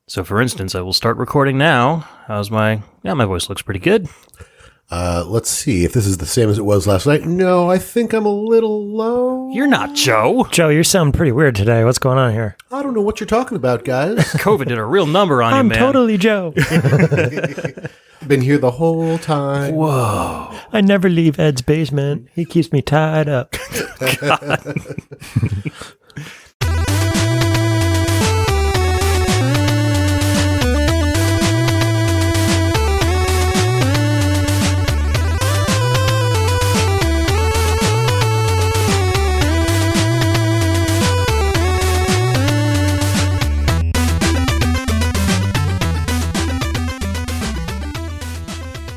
So, for instance, I will start recording now. How's my voice looks pretty good. Let's see if this is the same as it was last night. No, I think I'm a little low. You're not Joe. Joe, you sound pretty weird today. What's going on here? I don't know what you're talking about, guys. COVID did a real number on you, man. I'm totally Joe. Been here the whole time. Whoa. I never leave Ed's basement. He keeps me tied up.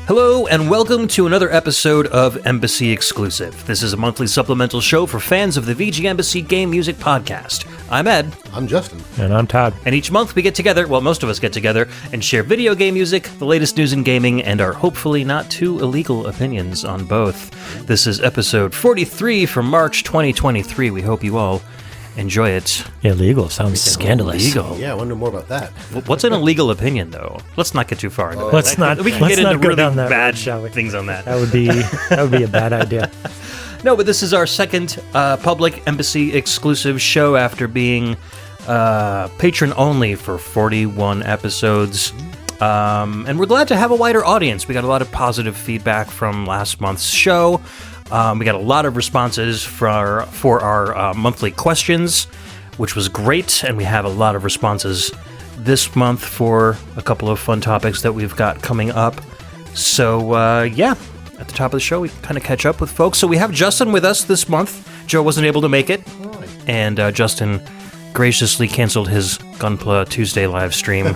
Hello, and welcome to another episode of Embassy Exclusive. This is a monthly supplemental show for fans of the VG Embassy Game Music Podcast. I'm Ed. I'm Justin. And I'm Todd. And each month we get together, well, most of us get together, and share video game music, the latest news in gaming, and our hopefully not too illegal opinions on both. This is episode 43 from March 2023. We hope you all enjoy it. Illegal sounds scandalous. Illegal. Yeah, I want to know more about that. What's an illegal opinion, though? Let's not get too far into that. Let's not. We can let's get not into go really down that bad road, shall we? things on that. That would be a bad idea. No, but this is our second public Embassy exclusive show after being patron only for 41 episodes. And we're glad to have a wider audience. We got a lot of positive feedback from last month's show. We got a lot of responses for our monthly questions, which was great, and we have a lot of responses this month for a couple of fun topics that we've got coming up. So, at the top of the show, we kind of catch up with folks. So we have Justin with us this month. Joe wasn't able to make it, and Justin graciously canceled his Gunpla Tuesday live stream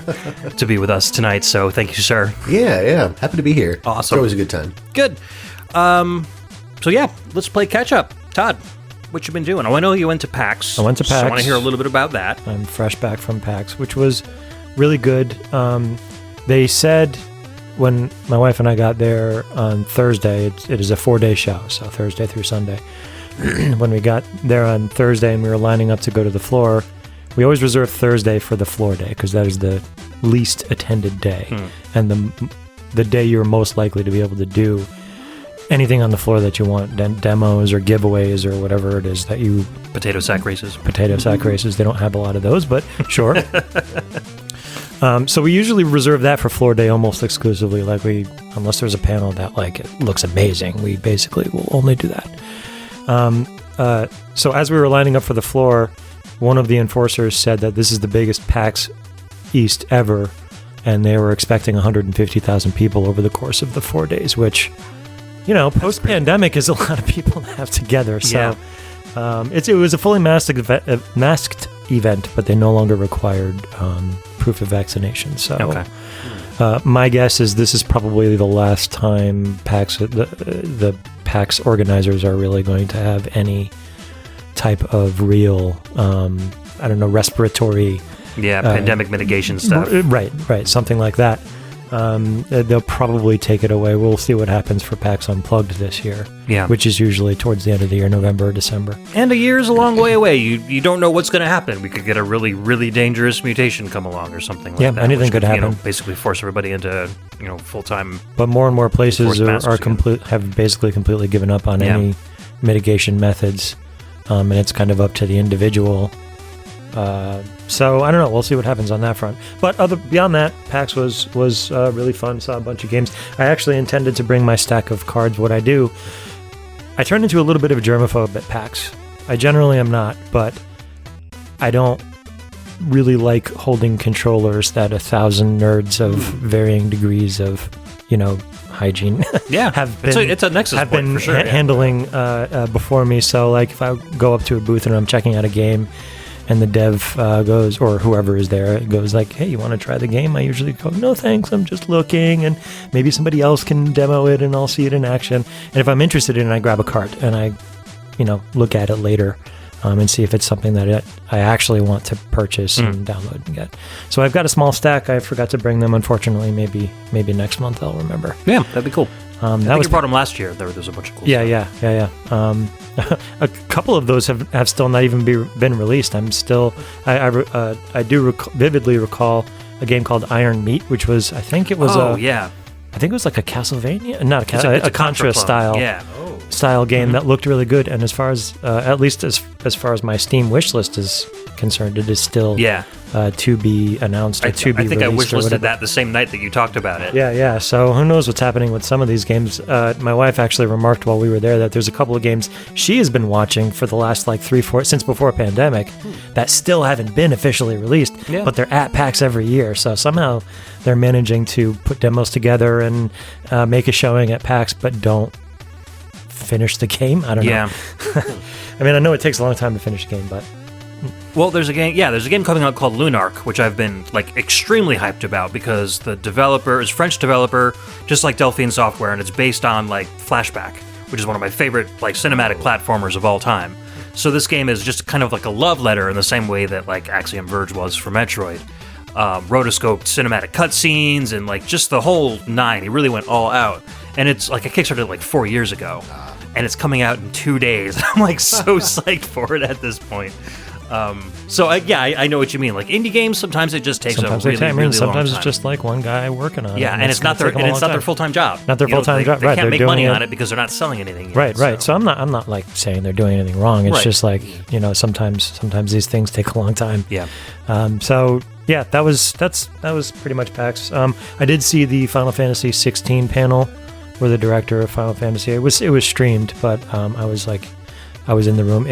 to be with us tonight, so thank you, sir. Yeah. Happy to be here. Awesome. It's always a good time. Good. Let's play catch-up. Todd, what you been doing? Oh, I know you went to PAX. I went to PAX. So I want to hear a little bit about that. I'm fresh back from PAX, which was really good. They said when my wife and I got there on Thursday, it is a 4-day show, so Thursday through Sunday. When we got there on Thursday and we were lining up to go to the floor, we always reserve Thursday for the floor day because that is the least attended day and the day you're most likely to be able to do anything on the floor that you want, demos or giveaways or whatever it is that you... Potato sack races. They don't have a lot of those, but sure. So we usually reserve that for floor day almost exclusively. Unless there's a panel that it looks amazing, we basically will only do that. So as we were lining up for the floor, one of the enforcers said that this is the biggest PAX East ever, and they were expecting 150,000 people over the course of the 4 days, which... post-pandemic is a lot of people to have together. So it was a fully masked event, but they no longer required proof of vaccination. So my guess is this is probably the last time PAX, the PAX organizers are really going to have any type of real, respiratory... pandemic mitigation stuff. Right, something like that. They'll probably take it away. We'll see what happens for PAX Unplugged this year, which is usually towards the end of the year, November or December. And a year's a long way away. You don't know what's going to happen. We could get a really, really dangerous mutation come along or something like that. Yeah, anything could happen. Basically force everybody into full-time. But more and more places have basically completely given up on any mitigation methods, and it's kind of up to the individual. So I don't know. We'll see what happens on that front. But beyond that, PAX was really fun. Saw a bunch of games. I actually intended to bring my stack of cards. What I do, I turned into a little bit of a germaphobe at PAX. I generally am not, but I don't really like holding controllers that 1,000 nerds of varying degrees of, hygiene it's a nexus have point been for sure, handling before me. So if I go up to a booth and I'm checking out a game, and the dev goes, or whoever is there, goes hey, you want to try the game? I usually go, no thanks, I'm just looking, and maybe somebody else can demo it and I'll see it in action. And if I'm interested in it, I grab a cart and I, look at it later and see if it's something that I actually want to purchase and download and get. So I've got a small stack. I forgot to bring them, unfortunately. Maybe next month I'll remember. Yeah, that'd be cool. I think you brought them last year. There was a bunch of cool stuff. Yeah. A couple of those have still not even been released. I'm still, I do vividly recall a game called Iron Meat, which was, I think it was I think it was like a Castlevania, not a Castlevania, a Contra style game that looked really good. And as far as, at least as far as my Steam wish list is concerned, it is still to be announced or to be released. I think I wish listed that the same night that you talked about it. Yeah. So who knows what's happening with some of these games. My wife actually remarked while we were there that there's a couple of games she has been watching for the last like 3-4 since before pandemic that still haven't been officially released, but they're at PAX every year. So somehow they're managing to put demos together and make a showing at PAX, but don't finish the game. I don't know. I mean, I know it takes a long time to finish a game, but... Well, there's a game coming out called Lunark, which I've been like extremely hyped about because the developer is French developer, just like Delphine Software, and it's based on like Flashback, which is one of my favorite like cinematic platformers of all time. So this game is just kind of like a love letter in the same way that like Axiom Verge was for Metroid. Rotoscoped cinematic cutscenes and like just the whole nine. He really went all out, and it's like I kickstarted like 4 years ago, and it's coming out in 2 days. I'm like so psyched for it at this point. I know what you mean. Like indie games, sometimes it just takes sometimes a really, really sometimes long it's time. just like one guy working on it. Yeah, and it's not their full-time job. Not their full-time job. They Right, can't they're make doing money it. on it because they're not selling anything yet. Right. So I'm not like saying they're doing anything wrong. It's just like, you know, sometimes these things take a long time. Yeah. That was pretty much PAX. I did see the Final Fantasy 16 panel where the director of Final Fantasy, it was streamed, but I was in the room.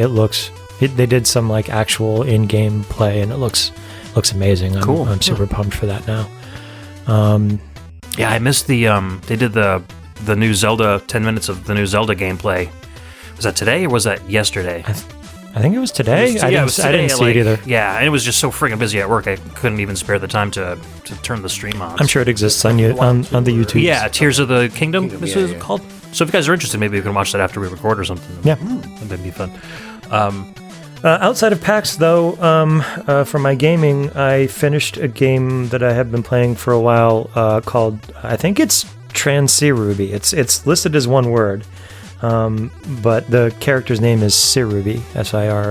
They did some like actual in-game play, and it looks amazing. I'm super pumped for that now. I missed the they did the new Zelda 10 minutes of the new Zelda gameplay. Was that today or was that yesterday? I think it was today. I didn't see it either. Yeah, and it was just so friggin' busy at work. I couldn't even spare the time to turn the stream on. I'm sure it exists on the YouTube. Yeah, Tears of the Kingdom is what it's called. So if you guys are interested, maybe you can watch that after we record or something. Yeah, that'd be fun. Outside of PAX, though, for my gaming, I finished a game that I have been playing for a while called, I think it's Transiruby. It's listed as one word, but the character's name is Siruby, Siruby.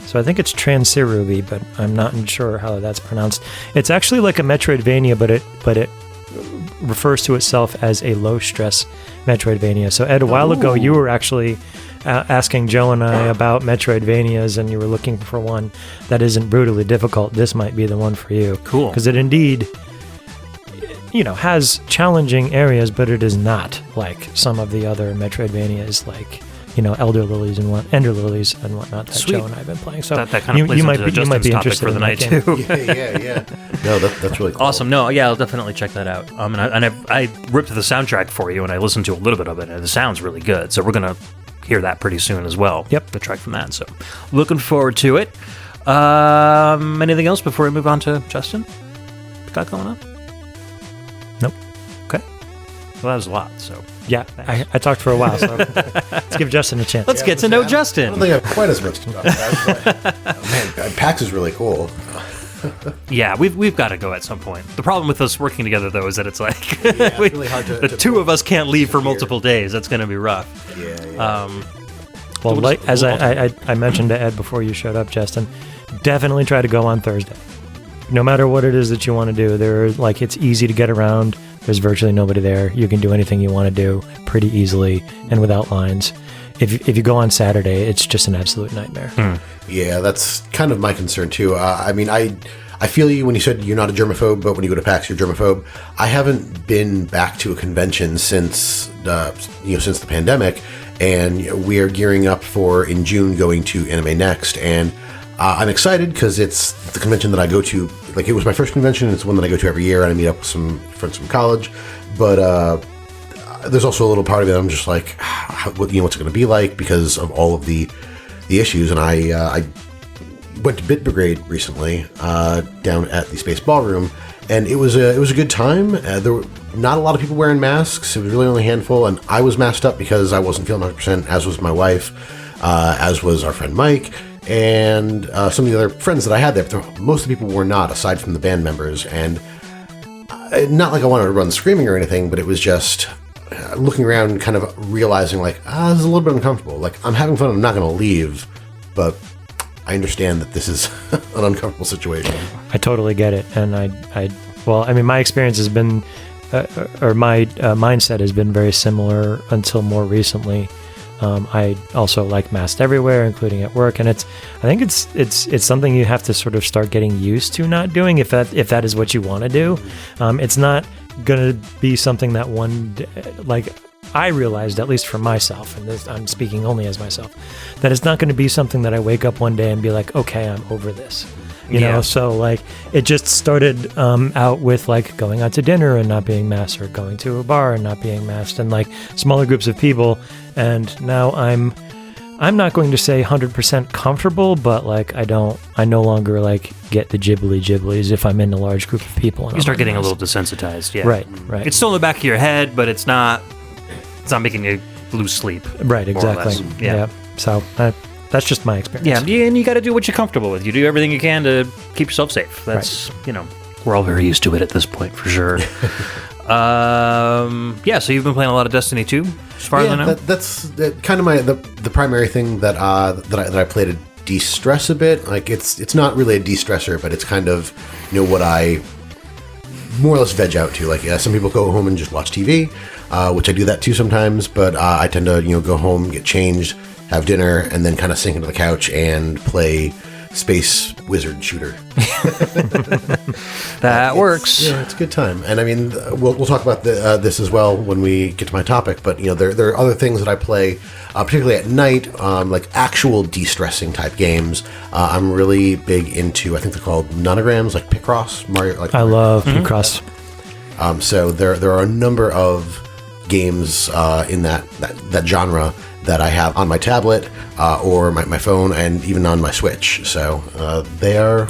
So I think it's Transiruby, but I'm not sure how that's pronounced. It's actually like a Metroidvania, but it refers to itself as a low-stress Metroidvania. So Ed, a while ago, you were actually asking Joe and I about Metroidvanias, and you were looking for one that isn't brutally difficult. This might be the one for you. Cool. Because it indeed, has challenging areas, but it is not like some of the other Metroidvanias, like, Ender Lilies and whatnot that Sweet. Joe and I have been playing. So that kind of plays into Justin's topic interested for the night, too. Yeah. No, that's really cool. Awesome. No, yeah, I'll definitely check that out. And I ripped the soundtrack for you, and I listened to a little bit of it, and it sounds really good. So we're going to hear that pretty soon as well. Yep. The track from that. So looking forward to it. Anything else before we move on to Justin? Got going on? Nope. Okay. Well, that was a lot, so. Yeah, I talked for a while, so let's give Justin a chance. Let's get to know Justin. I don't think I have quite as much to talk about. Man, PAX is really cool. Yeah, we've got to go at some point. The problem with us working together, though, is that it's like it's really hard to two of us can't leave for multiple days. That's going to be rough. Yeah. As I mentioned to Ed before you showed up, Justin, definitely try to go on Thursday. No matter what it is that you want to do, it's easy to get around. There's virtually nobody there. You can do anything you want to do pretty easily and without lines. If you go on Saturday, it's just an absolute nightmare. Yeah, that's kind of my concern too. I feel you when you said you're not a germaphobe, but when you go to PAX, you're a germaphobe. I haven't been back to a convention since the pandemic, and we are gearing up for in June going to Anime Next, and I'm excited because it's the convention that I go to. Like, it was my first convention. It's one that I go to every year, and I meet up with some friends from college. But there's also a little part of it I'm just like, what's it going to be like because of all of the issues. And I went to Bit Brigade recently down at the Space Ballroom, and it was a good time. There were not a lot of people wearing masks. It was really only a handful, and I was masked up because I wasn't feeling 100%, as was my wife, as was our friend Mike, and some of the other friends that I had there. But most of the people were not, aside from the band members. And not like I wanted to run screaming or anything, but it was just looking around and kind of realizing, like, this is a little bit uncomfortable. Like, I'm having fun, I'm not going to leave, but understand that this is an uncomfortable situation. I totally get it, and well, I mean, my experience has been, or my mindset has been very similar until more recently. I also like masked everywhere, including at work, and I think it's something you have to sort of start getting used to not doing if that is what you want to do. It's not gonna be something that one day, like I realized, at least for myself, and this, I'm speaking only as myself, that it's not going to be something that I wake up one day and be like, okay, I'm over this. You know, so like it just started out with like going out to dinner and not being masked, or going to a bar and not being masked, and like smaller groups of people. And now I'm not going to say 100% comfortable, but like I no longer like get the jibblies if I'm in a large group of people. And you start getting a little desensitized. Yeah, right. It's still in the back of your head, but it's not making you lose sleep. Right, exactly. Yeah. So that's just my experience. Yeah, and you got to do what you're comfortable with. You do everything you can to keep yourself safe. That's, we're all very used to it at this point, for sure. So you've been playing a lot of Destiny 2, as far as I know? That's kind of the primary thing that I play to de-stress a bit. Like, it's not really a de-stressor, but it's kind of, what I more or less veg out to. Like, some people go home and just watch TV, which I do that too sometimes, but I tend to, go home, get changed, have dinner, and then kind of sink into the couch and play space wizard shooter. That works. Yeah, it's a good time. And I mean, we'll talk about this as well when we get to my topic, but there are other things that I play, particularly at night, like actual de-stressing type games. I'm really big into, I think they're called nonograms, like Picross, Mario. Like I love Picross. So there are a number of games in that genre that I have on my tablet or my phone, and even on my Switch. So they are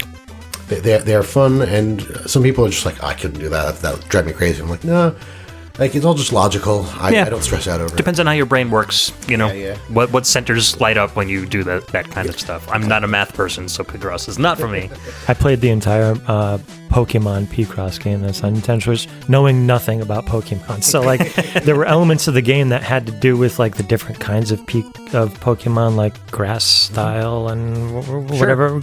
fun, and some people are just like, I couldn't do that. That would drive me crazy. I'm like, no, like it's all just logical. I don't stress out over it. Depends on how your brain works. What centers light up when you do that kind of stuff. I'm not a math person, so Picross is not for me. I played the entire Pokemon Picross game that's on Nintendo Switch, knowing nothing about Pokemon. So like there were elements of the game that had to do with like the different kinds of Pokemon, like grass style and whatever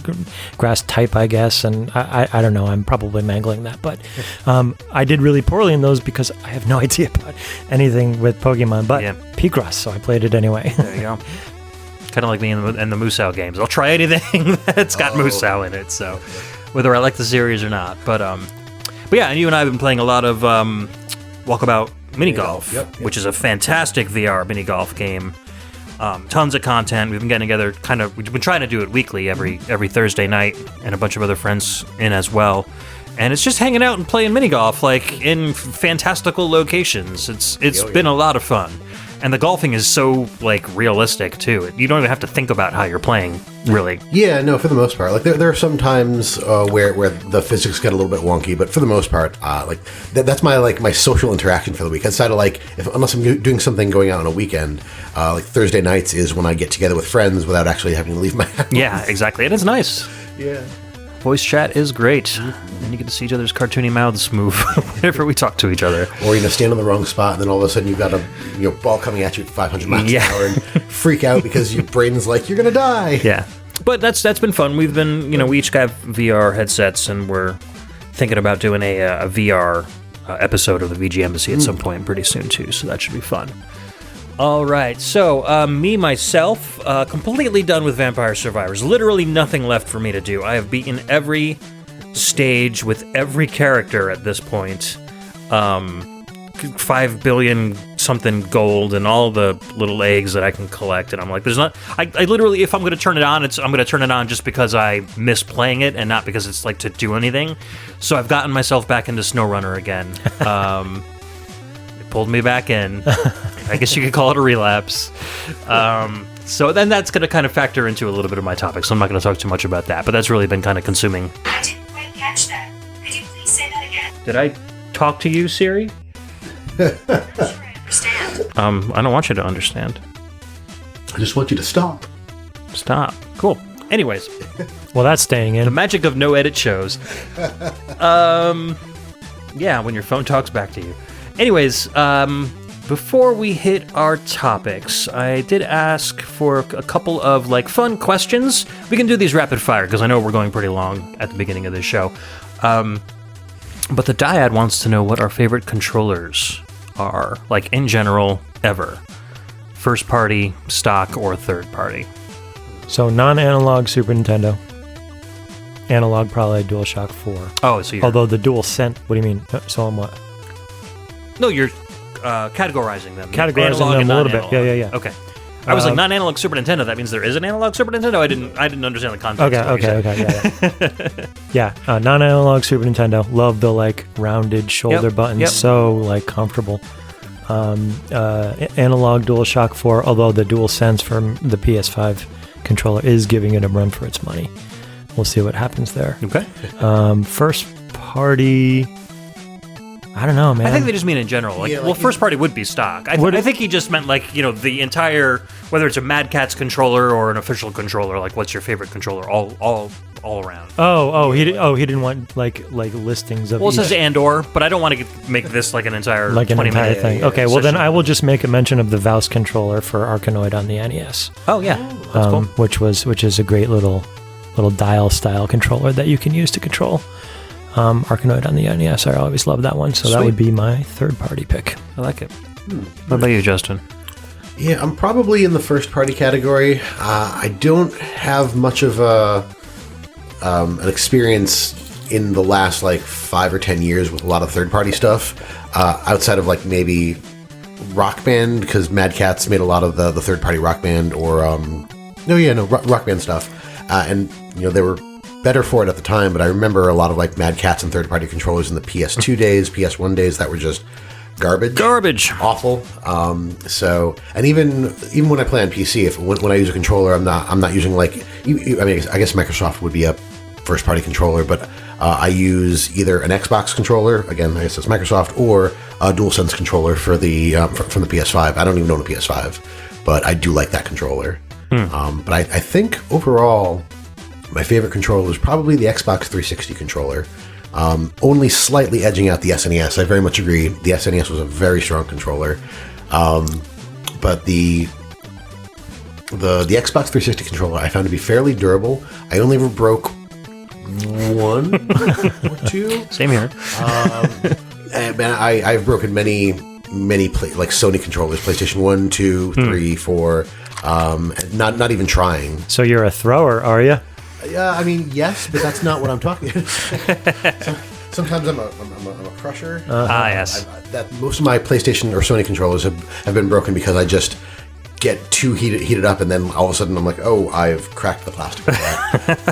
grass type, I guess. And I don't know, I'm probably mangling that, but I did really poorly in those because I have no idea about anything with Pokemon, but Picross, so I played it anyway. There you go. Kind of like me in the Musou games. I'll try anything that's got Musou in it, so whether I like the series or not. But yeah, and you and I have been playing a lot of Walkabout Mini Golf, which is a fantastic VR mini golf game. Tons of content. We've been getting together we've been trying to do it weekly every Thursday night, and a bunch of other friends in as well. And it's just hanging out and playing mini golf, like in fantastical locations. It's been a lot of fun. And the golfing is so, like, realistic, too. You don't even have to think about how you're playing, really. Yeah, no, for the most part. Like, there are some times where the physics get a little bit wonky, but for the most part, that's my social interaction for the week. Outside of, unless I'm doing something going out on a weekend, like Thursday nights is when I get together with friends without actually having to leave my house. Yeah, exactly. And it's nice. Yeah. Voice chat is great. And you get to see each other's cartoony mouths move whenever we talk to each other. Or, stand on the wrong spot, and then all of a sudden you've got a ball coming at you at 500 miles an hour and freak out because your brain's like, you're going to die. Yeah. But that's been fun. We've been, we each have VR headsets, and we're thinking about doing a VR episode of the VG Embassy at some point pretty soon, too. So that should be fun. All right, so myself, completely done with Vampire Survivors. Literally nothing left for me to do. I have beaten every stage with every character at this point. 5 billion something gold and all the little eggs that I can collect. And I'm like, I literally, if I'm going to turn it on, I'm going to turn it on just because I miss playing it and not because it's like to do anything. So I've gotten myself back into SnowRunner again. Pulled me back in. I guess you could call it a relapse. So then that's going to kind of factor into a little bit of my topic, so I'm not going to talk too much about that, but that's really been kind of consuming. I didn't quite catch that. Could you please say that again? Did I talk to you, Siri? I'm not sure I understand. I don't want you to understand. I just want you to stop. Stop. Cool. Anyways. Well, that's staying in. The magic of no edit shows. Yeah, when your phone talks back to you. Anyways, before we hit our topics, I did ask for a couple of fun questions. We can do these rapid fire because I know we're going pretty long at the beginning of this show. But the Dyad wants to know what our favorite controllers are, in general, ever. First party, stock, or third party. So non-analog Super Nintendo. Analog probably DualShock 4. Oh, so you're... Although the DualSense, what do you mean? So I'm what? No, you're categorizing them. Categorizing Analog them and a little bit. non-analog. Yeah. Okay. I was non-analog Super Nintendo. That means there is an analog Super Nintendo? I didn't understand the context. Okay. Yeah. Non-analog Super Nintendo. Love the rounded shoulder buttons. Yep. So comfortable. Analog DualShock 4, although the DualSense from the PS5 controller is giving it a run for its money. We'll see what happens there. Okay. First party, I don't know, man. I think they just mean in general. First party would be stock. I think he just meant the entire, whether it's a Mad Catz controller or an official controller. What's your favorite controller? All around. He didn't want listings of. Well, it says and/or, but I don't want to make this an entire 20-minute thing. Okay, well then I will just make a mention of the Vous controller for Arkanoid on the NES. Oh yeah, that's cool. Which is a great little dial style controller that you can use to control Arkanoid on the NES. I always loved that one, so Sweet. That would be my third party pick. I like it. What about you, Justin? Yeah, I'm probably in the first party category. I don't have much of an experience in the last 5 or 10 years with a lot of third party stuff, outside of maybe Rock Band, because Mad Catz made a lot of the third party Rock Band or Rock Band stuff, and they were better for it at the time. But I remember a lot of Mad Catz and third party controllers in the PS2 days, PS1 days that were just garbage, awful. So, and even when I play on PC, when I use a controller, I'm not using I guess Microsoft would be a first party controller, but I use either an Xbox controller, again I guess it's Microsoft, or a DualSense controller for the from the PS5. I don't even own a PS5, but I do like that controller. But I think overall my favorite controller is probably the Xbox 360 controller. Only slightly edging out the SNES. I very much agree. The SNES was a very strong controller, but the Xbox 360 controller I found to be fairly durable. I only ever broke one or two. Same here. And I've broken many Sony controllers, PlayStation 1, 2, 3, 4, not even trying. So you're a thrower, are you? Yeah, yes, but that's not what I'm talking about. Sometimes I'm a crusher. Yes. That most of my PlayStation or Sony controllers have been broken because I just get too heated up, and then all of a sudden I'm like, oh, I've cracked the plastic.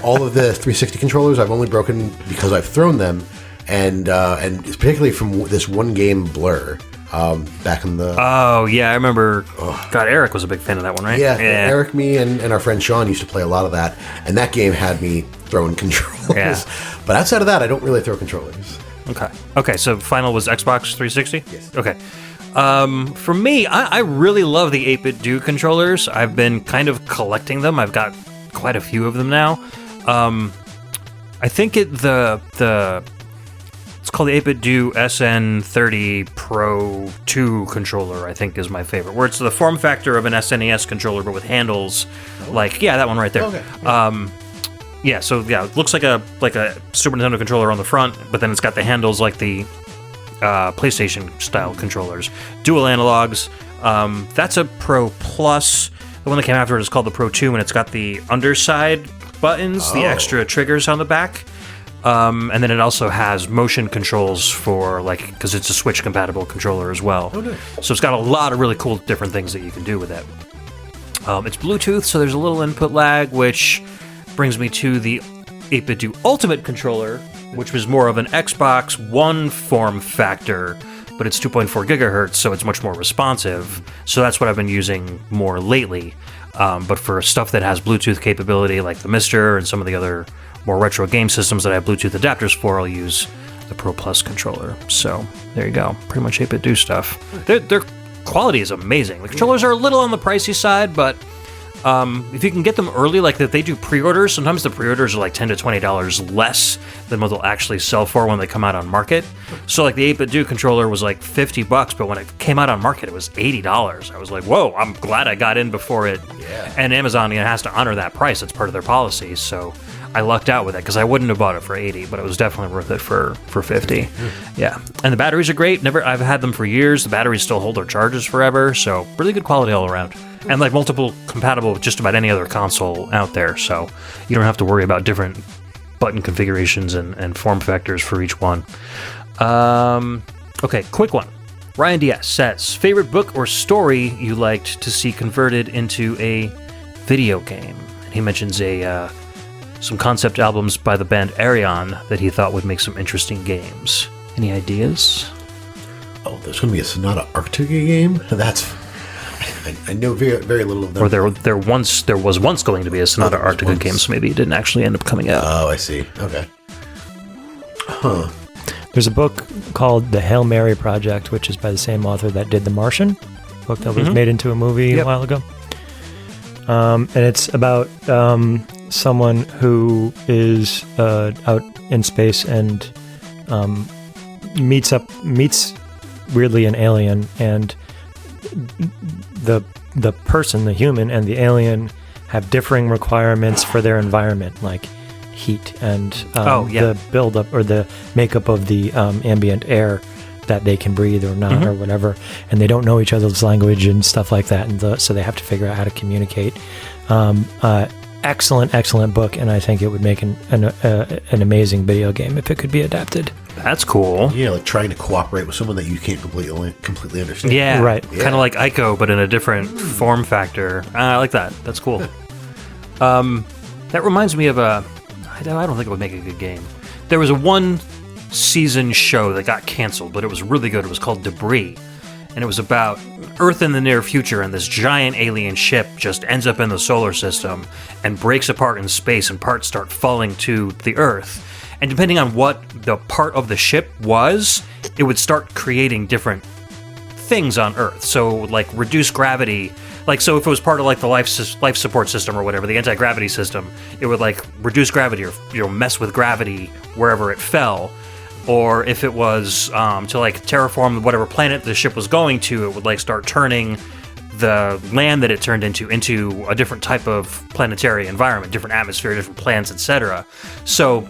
All of the 360 controllers I've only broken because I've thrown them, and particularly from this one game, Blur. Back in the... Oh, yeah, I remember... God, Eric was a big fan of that one, right? Yeah. Eric, me, and our friend Sean used to play a lot of that, and that game had me throwing controllers. Yeah. But outside of that, I don't really throw controllers. Okay, so final was Xbox 360? Yes. Okay. For me, I really love the 8-bit Do controllers. I've been kind of collecting them. I've got quite a few of them now. I think it's called the 8-bit Do SN30 Pro 2 controller, I think is my favorite, where it's the form factor of an SNES controller, but with handles that one right there. Okay. It looks like a Super Nintendo controller on the front, but then it's got the handles like the PlayStation style controllers. Dual analogs. That's a Pro Plus. The one that came after it is called the Pro 2, and it's got the underside buttons, the extra triggers on the back. And then it also has motion controls for because it's a Switch compatible controller as well. Oh, nice. So it's got a lot of really cool different things that you can do with it. It's Bluetooth, so there's a little input lag, which brings me to the 8-bit Do Ultimate controller, which was more of an Xbox One form factor, but it's 2.4 gigahertz, so it's much more responsive. So that's what I've been using more lately. But for stuff that has Bluetooth capability, like the Mister and some of the other more retro game systems that I have Bluetooth adapters for, I'll use the Pro Plus controller. So there you go. Pretty much 8-bit Do stuff. Their quality is amazing. The controllers are a little on the pricey side, but If you can get them early, like that they do pre-orders, sometimes the pre-orders are like $10 to $20 less than what they'll actually sell for when they come out on market. So like the 8-bit Duke controller was like $50, but when it came out on market, it was $80. I was like, whoa, I'm glad I got in before it. Yeah. And Amazon has to honor that price. It's part of their policy. So I lucked out with it because I wouldn't have bought it for $80, but it was definitely worth it for $50. Yeah. And the batteries are great. I've had them for years. The batteries still hold their charges forever. So really good quality all around. And like multiple compatible with just about any other console out there, so you don't have to worry about different button configurations and form factors for each one. Okay, quick one. Ryan DS says, favorite book or story you liked to see converted into a video game? And he mentions some concept albums by the band Arion that he thought would make some interesting games. Any ideas? Oh, there's going to be a Sonata Arctica game? I know very, very little of them. Or there was once going to be a Sonata Arctica game, so maybe it didn't actually end up coming out. Oh, I see. Okay. Huh. There's a book called The Hail Mary Project, which is by the same author that did The Martian, book that was made into a movie a while ago. And it's about someone who is out in space and meets weirdly an alien, and the person, the human, and the alien have differing requirements for their environment, like heat and the buildup or the makeup of the ambient air that they can breathe or not or whatever, and they don't know each other's language and stuff like that, and so they have to figure out how to communicate. Excellent book, and I think it would make an amazing video game if it could be adapted. That's cool. Yeah, like trying to cooperate with someone that you can't completely understand. Yeah, right. Yeah. Kind of like Ico, but in a different form factor. I like that. That's cool. That reminds me of I don't think it would make a good game. There was a one-season show that got canceled, but it was really good. It was called Debris, and it was about Earth in the near future, and this giant alien ship just ends up in the solar system and breaks apart in space, and parts start falling to the Earth. And depending on what the part of the ship was, it would start creating different things on Earth. So, like, reduce gravity. Like, so if it was part of, like, the life support system or whatever, the anti-gravity system, it would, like, reduce gravity or, mess with gravity wherever it fell. Or if it was to, like, terraform whatever planet the ship was going to, it would, like, start turning the land that it turned into a different type of planetary environment, different atmosphere, different planets, etc. So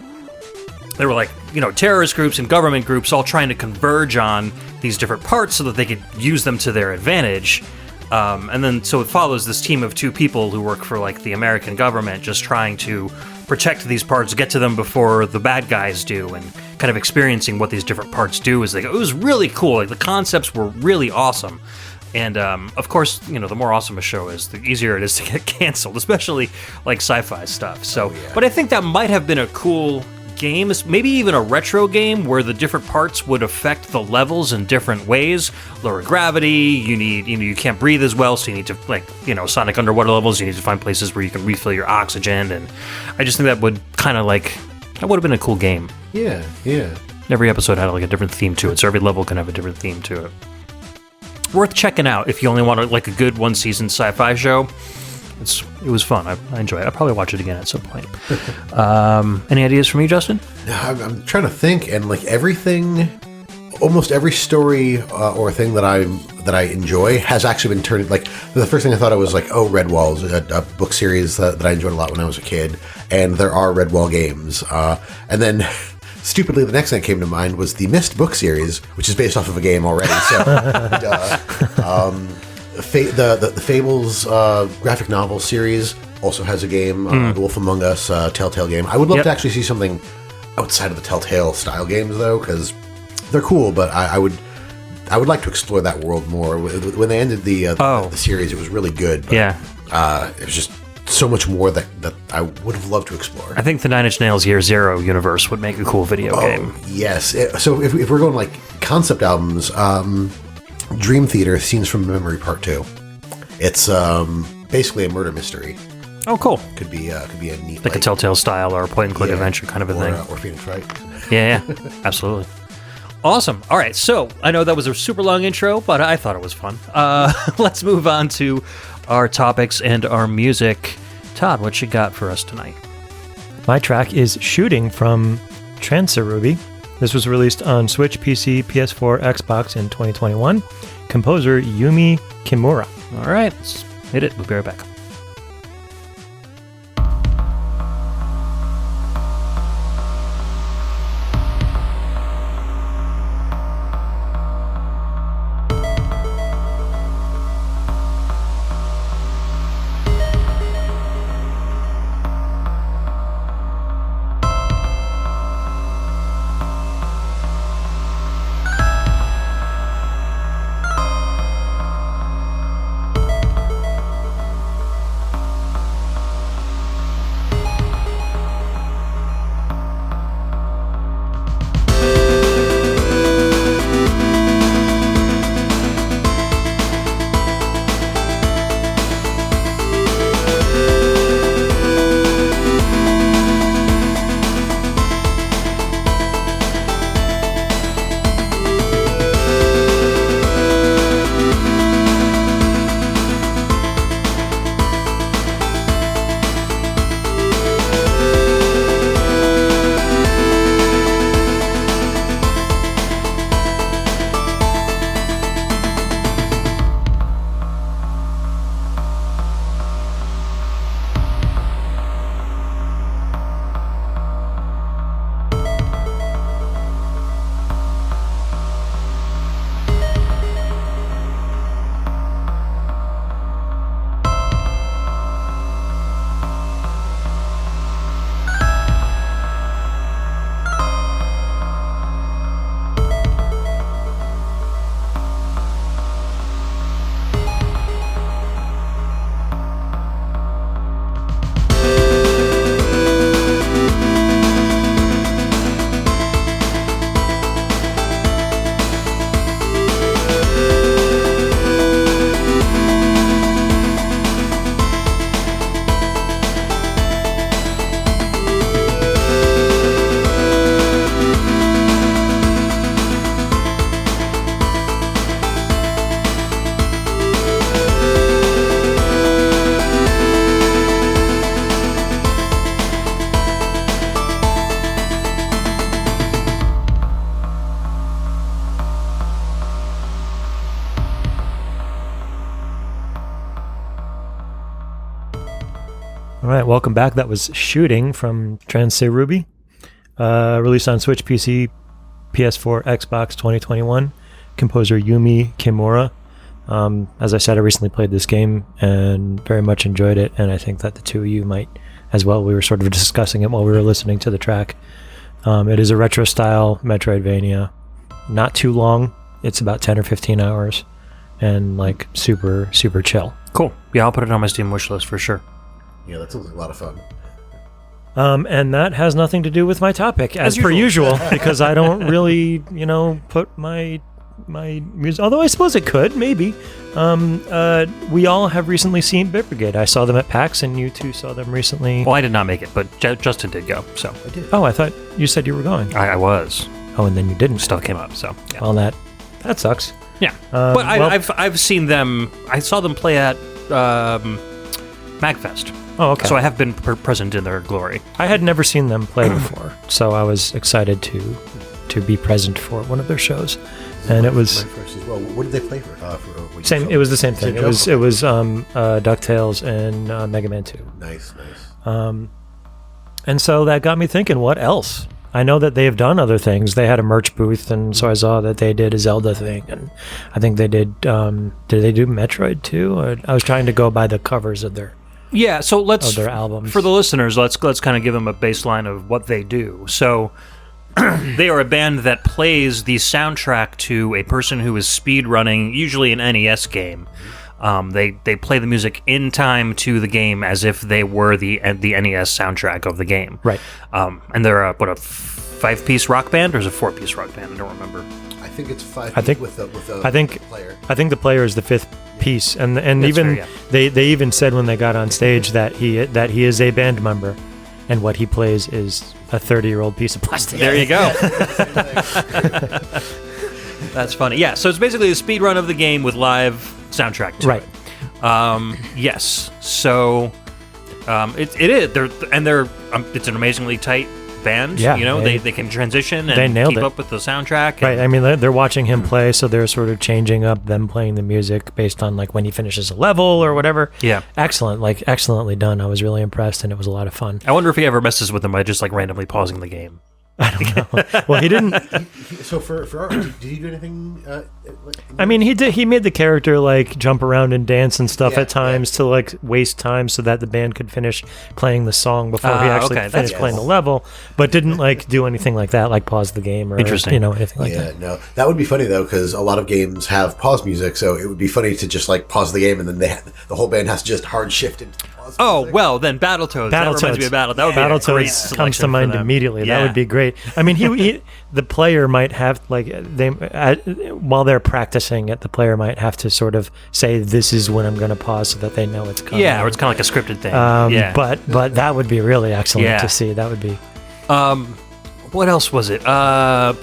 there were, like, terrorist groups and government groups all trying to converge on these different parts so that they could use them to their advantage. And then so it follows this team of two people who work for, like, the American government, just trying to protect these parts, get to them before the bad guys do, and kind of experiencing what these different parts do as they go. It was really cool. Like, the concepts were really awesome. And, of course, the more awesome a show is, the easier it is to get canceled, especially, like, sci-fi stuff. So, But I think that might have been a cool game, maybe even a retro game where the different parts would affect the levels in different ways. Lower gravity, you need, you can't breathe as well, so you need to, like, Sonic underwater levels, you need to find places where you can refill your oxygen, and I just think that would kind of, like, that would have been a cool game. Yeah. Every episode had, like, a different theme to it, so every level can have a different theme to it. Worth checking out if you only want, like, a good one-season sci-fi show. It was fun. I enjoy it. I'll probably watch it again at some point. Any ideas from you, Justin? I'm trying to think, and like almost every story or thing that I enjoy has actually been turned. Like, the first thing I thought of was like, Redwall's a book series that I enjoyed a lot when I was a kid, and there are Redwall games. And then, stupidly, the next thing that came to mind was the Myst book series, which is based off of a game already. So, the Fables graphic novel series also has a game, The Wolf Among Us Telltale game. I would love to actually see something outside of the Telltale style games, though, because they're cool, but I would like to explore that world more. When they ended the series, it was really good, but it was just so much more that I would have loved to explore. I think the 9 Inch Nails Year Zero universe would make a cool video game. Yes. So if we're going, like, concept albums, Dream Theater, Scenes from Memory Part 2. It's basically a murder mystery. Oh, cool. Could be a neat, like a Telltale style or a point-and-click adventure kind of a thing. Or Phoenix Wright. Yeah, absolutely. Awesome. All right, so I know that was a super long intro, but I thought it was fun. Let's move on to our topics and our music. Todd, what you got for us tonight? My track is Shooting from Tranceruby. This was released on Switch, PC, PS4, Xbox in 2021. Composer Yumi Kimura. All right, let's hit it. We'll be right back. All right, welcome back. That was Shooting from Tranceruby, released on Switch, PC, PS4, Xbox 2021. Composer Yumi Kimura. As I said, I recently played this game and very much enjoyed it, and I think that the two of you might as well. We were sort of discussing it while we were listening to the track. It is a retro-style Metroidvania. Not too long. It's about 10 or 15 hours, and like super, super chill. Cool. Yeah, I'll put it on my Steam wishlist for sure. Yeah, that sounds like a lot of fun. And that has nothing to do with my topic, as per usual, because I don't really, put my music. Although I suppose it could, maybe. We all have recently seen Bit Brigade. I saw them at PAX, and you two saw them recently. Well, I did not make it, but Justin did go. So I did. Oh, I thought you said you were going. I was. Oh, and then you didn't. Stuff came up. So yeah. Well, that sucks. Yeah, but I've seen them. I saw them play at MagFest. Oh, okay. So I have been present in their glory. I had never seen them play before, so I was excited to be present for one of their shows, and it was my first as well. What did they play for? same. It was the same thing. It was DuckTales and Mega Man 2. Nice. And so that got me thinking, what else? I know that they have done other things. They had a merch booth, and so I saw that they did a Zelda thing, and I think they did. Did they do Metroid too? Or I was trying to go by the covers of their. Yeah, so let's their albums. For the listeners, let's kind of give them a baseline of what they do. So they are a band that plays the soundtrack to a person who is speed running, usually an NES game. They play the music in time to the game as if they were the NES soundtrack of the game. Right. And they're a 5-piece rock band, or is it a 4-piece rock band? I don't remember. I think it's 5 I think with the player. I think the player is the 5th piece, and That's even fair, yeah. they even said when they got on stage that he is a band member, and what he plays is a 30-year-old piece of plastic. There you go. That's funny. Yeah, so it's basically a speed run of the game with live soundtrack to Right. it. Yes. So it is. It's an amazingly tight band. Yeah, you know, they can transition they and nailed keep it. up with the soundtrack. Right. I mean, they're watching him play, so they're sort of changing up them playing the music based on like when he finishes a level or whatever. Yeah. Excellent. Like excellently done. I was really impressed, and it was a lot of fun. I wonder if he ever messes with them by just like randomly pausing the game. I don't know. Well, he didn't. So for art, did he do anything? I mean, he did. He made the character like jump around and dance and stuff Yeah, at times to like waste time so that the band could finish playing the song before he actually okay, finished that's playing the cool. level. But didn't like do anything like that, like pause the game or Interesting. anything like Yeah, that. no, that would be funny though, because a lot of games have pause music, so it would be funny to just like pause the game and then the whole band has to just hard shift into pause. Oh music. well, then Battletoads. That reminds me of Battle. That would be a great Battletoads selection comes to for mind them. immediately. Yeah. That would be great. I mean, he the player might have like while they're practicing it, the player might have to sort of say, "This is when I'm going to pause," so that they know it's coming. Yeah, or it's kind of like a scripted thing. Yeah. But that would be really excellent Yeah. to see. That would be. What else was it?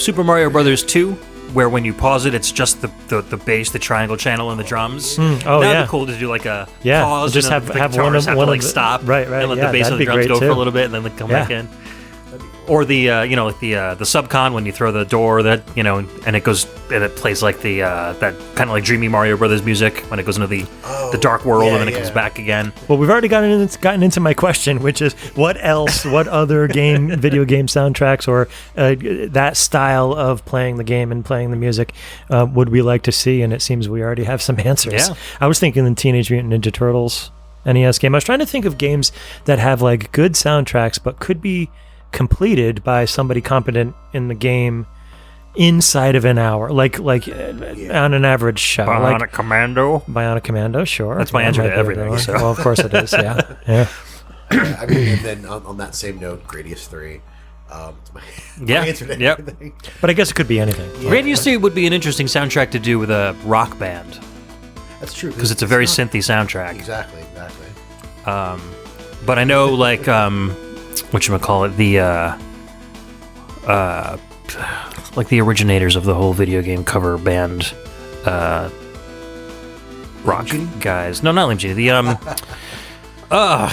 Super Mario Brothers 2, where when you pause it, it's just the bass, the triangle channel, and the drums. Oh, That'd yeah. be cool to do like a Yeah, pause. just and then have the one guitars of- have one to of like the- stop, right, and let yeah, the bass and that'd the be drums great, go for too. a little bit, and then they come Yeah. back in. Or the the subcon when you throw the door that and it goes and it plays like the that kind of like dreamy Mario Brothers music when it goes into the dark world yeah, and then it yeah. comes back again. Well, we've already gotten into my question, which is what other video game soundtracks or that style of playing the game and playing the music would we like to see? And it seems we already have some answers. Yeah. I was thinking the Teenage Mutant Ninja Turtles NES game. I was trying to think of games that have like good soundtracks but could be completed by somebody competent in the game inside of an hour, like on an average show. Bionic Commando. Bionic Commando, sure. That's my answer to might be a good everything, one. so. Well, of course it is. Yeah, yeah. I mean, and then on that same note, Gradius 3. It's my Yeah, answer to yep. everything. But I guess it could be anything. Gradius 3 would be an interesting soundtrack to do with a rock band That's true because it's a very not- synthy soundtrack. Exactly. But I know, like, whatchamacallit, like the originators of the whole video game cover band, rock Genie? guys. No, not Limp Genie. The,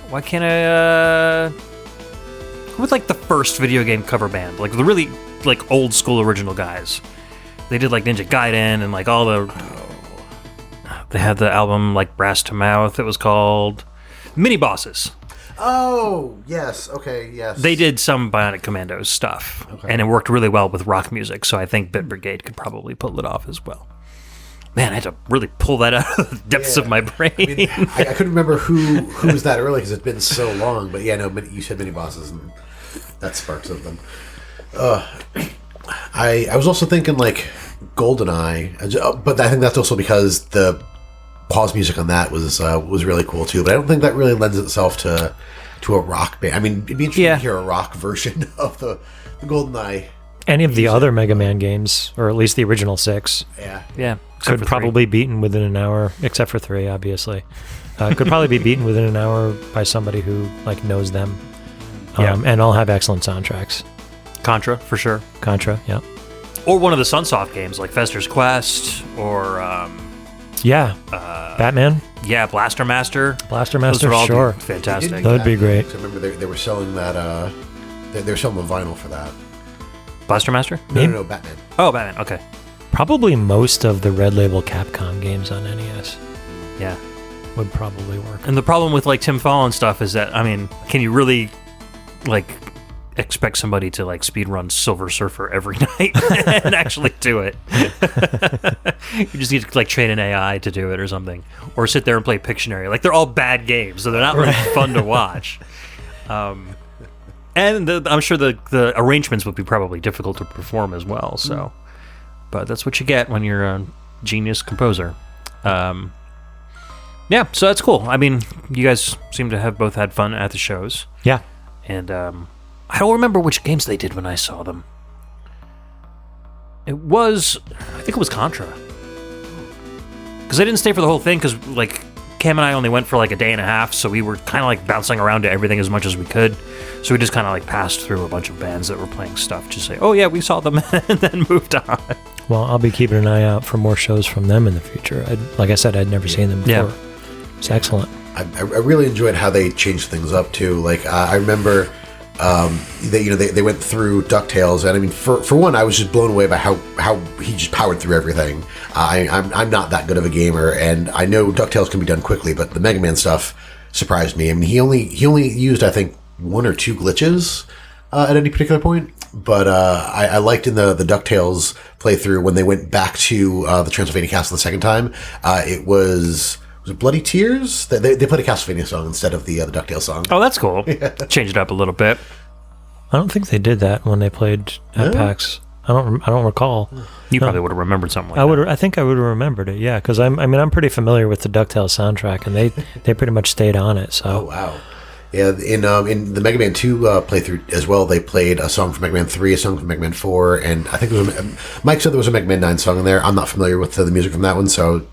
why can't I, who was, like, the first video game cover band? Like, the really, like, old school original guys. They did, like, Ninja Gaiden and, like, all the... They had the album, like, Brass to Mouth, it was called... Mini Bosses. Oh, yes. Okay, yes. They did some Bionic Commandos stuff, and it worked really well with rock music, so I think Bit Brigade could probably pull it off as well. Man, I had to really pull that out of the depths of my brain. I mean, I couldn't remember who was that early because it's been so long. But yeah, no, you said mini bosses, and that sparks something. I was also thinking like GoldenEye, but I think that's also because the pause music on that was really cool too. But I don't think that really lends itself to a rock band. I mean, it'd be interesting Yeah. to hear a rock version of the GoldenEye. Any of the other Mega Man games, or at least the original 6, Yeah. Yeah, except could for probably be beaten within an hour, except for 3, obviously. Could probably be beaten within an hour by somebody who like knows them. Yeah. And all have excellent soundtracks. 3. Contra, for sure. Contra, yeah. Or one of the Sunsoft games, like Fester's Quest, or, Yeah. Batman, Blaster Master. Blaster Those Master, would all sure. be fantastic. That would be great. I remember they were selling that. They were selling the vinyl for that. Blaster Master? No, Batman. Oh, Batman, okay. Probably most of the Red Label Capcom games on NES Yeah. would probably work. And the problem with, like, Tim Fallon stuff is that, I mean, can you really, like, expect somebody to, like, speedrun Silver Surfer every night and actually do it? You just need to, like, train an AI to do it or something. Or sit there and play Pictionary. Like, they're all bad games, so they're not really fun to watch. And I'm sure the arrangements would be probably difficult to perform as well, so... But that's what you get when you're a genius composer. Yeah, so that's cool. I mean, you guys seem to have both had fun at the shows. Yeah. And I don't remember which games they did when I saw them. I think it was Contra. Because I didn't stay for the whole thing, because, like, Cam and I only went for, like, a day and a half, so we were kind of, like, bouncing around to everything as much as we could. So we just kind of, like, passed through a bunch of bands that were playing stuff, just say, oh, yeah, we saw them, and then moved on. Well, I'll be keeping an eye out for more shows from them in the future. Like I said, I'd never seen them before. Yeah. It's excellent. I really enjoyed how they changed things up too. Like I remember, they went through DuckTales, and I mean, for one, I was just blown away by how he just powered through everything. I'm not that good of a gamer, and I know DuckTales can be done quickly, but the Mega Man stuff surprised me. I mean, he only used, I think, 1 or 2 glitches at any particular point. But I liked in the DuckTales playthrough when they went back to the Transylvania Castle the second time. It was it Bloody Tears? They played a Castlevania song instead of the DuckTales song. Oh, that's cool. Change it up a little bit. I don't think they did that when they played at PAX. I don't recall. You probably would have remembered something like that. I think I would have remembered it. Yeah, because I'm pretty familiar with the DuckTales soundtrack, and they pretty much stayed on it. So. Oh wow. Yeah, in the Mega Man 2 playthrough as well, they played a song from Mega Man 3, a song from Mega Man 4, and I think Mike said there was a Mega Man 9 song in there. I'm not familiar with the music from that one, so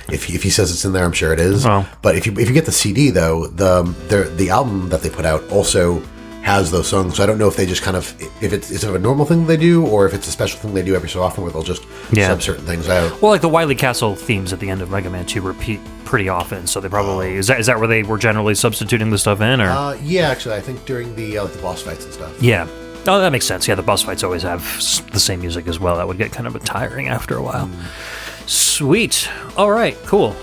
if he says it's in there, I'm sure it is. Oh. But if you get the CD though, the album that they put out also has those songs. So I don't know if they just kind of if it's a normal thing they do, or if it's a special thing they do every so often where they'll just sub certain things out. Well, like the Wily Castle themes at the end of Mega Man 2 repeat pretty often, so they probably is that where they were generally substituting the stuff in, or yeah, actually, I think during the boss fights and stuff. Yeah. Oh, that makes sense. Yeah, the boss fights always have the same music as well. That would get kind of tiring after a while. Sweet. All right, cool.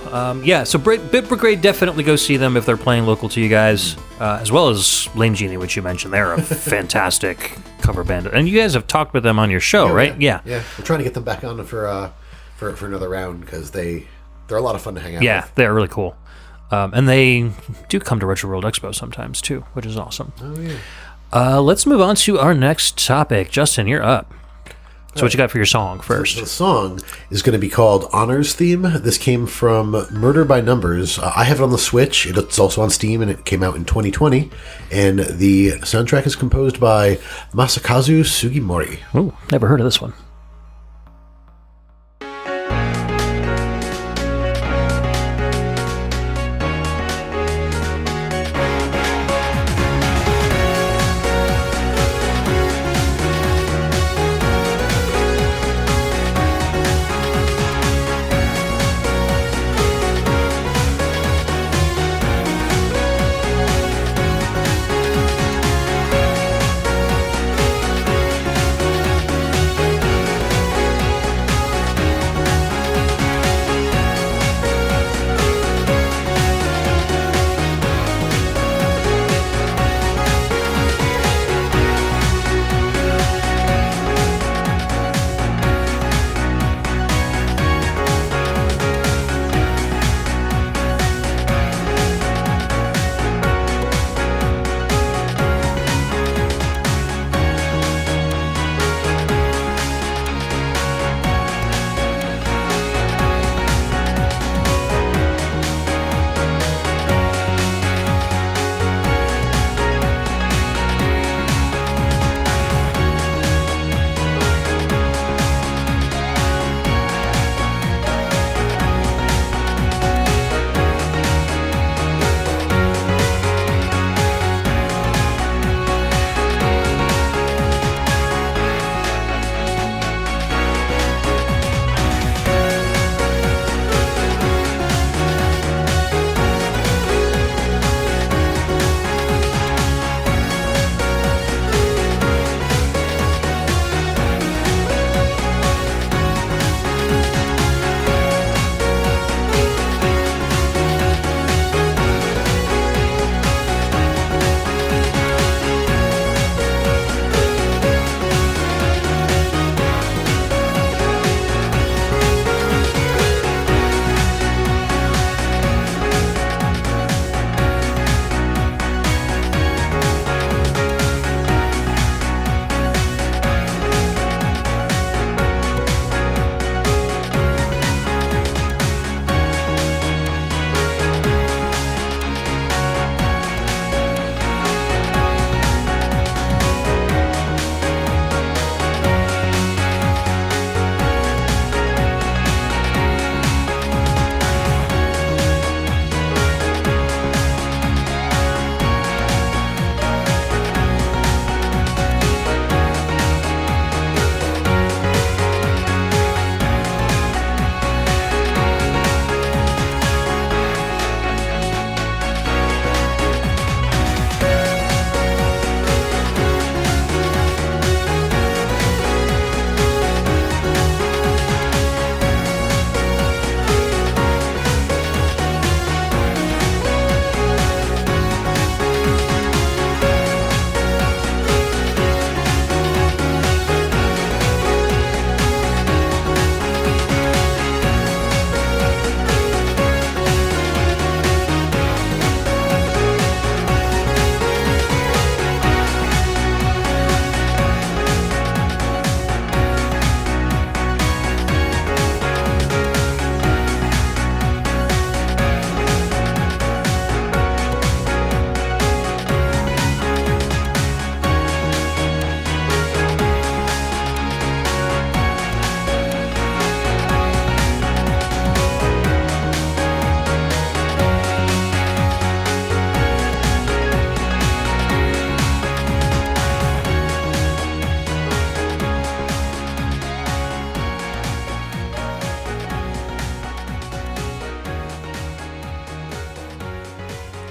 Yeah, so Bit Brigade, definitely go see them if they're playing local to you guys, as well as Lame Genie, which you mentioned. They're a fantastic cover band. And you guys have talked with them on your show, right? Yeah. We're trying to get them back on for another round because they're a lot of fun to hang out with. Yeah, they're really cool. And they do come to Retro World Expo sometimes, too, which is awesome. Oh, yeah. Let's move on to our next topic. Justin, you're up. So what you got for your song first? The song is going to be called Honor's Theme. This came from Murder by Numbers. I have it on the Switch. It's also on Steam, and it came out in 2020. And the soundtrack is composed by Masakazu Sugimori. Ooh, never heard of this one.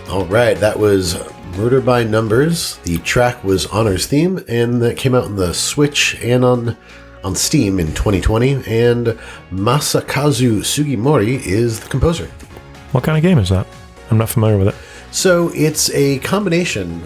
All right, that was Murder by Numbers. The track was Honor's Theme, and that came out on the Switch and on Steam in 2020. And Masakazu Sugimori is the composer. What kind of game is that? I'm not familiar with it. So it's a combination.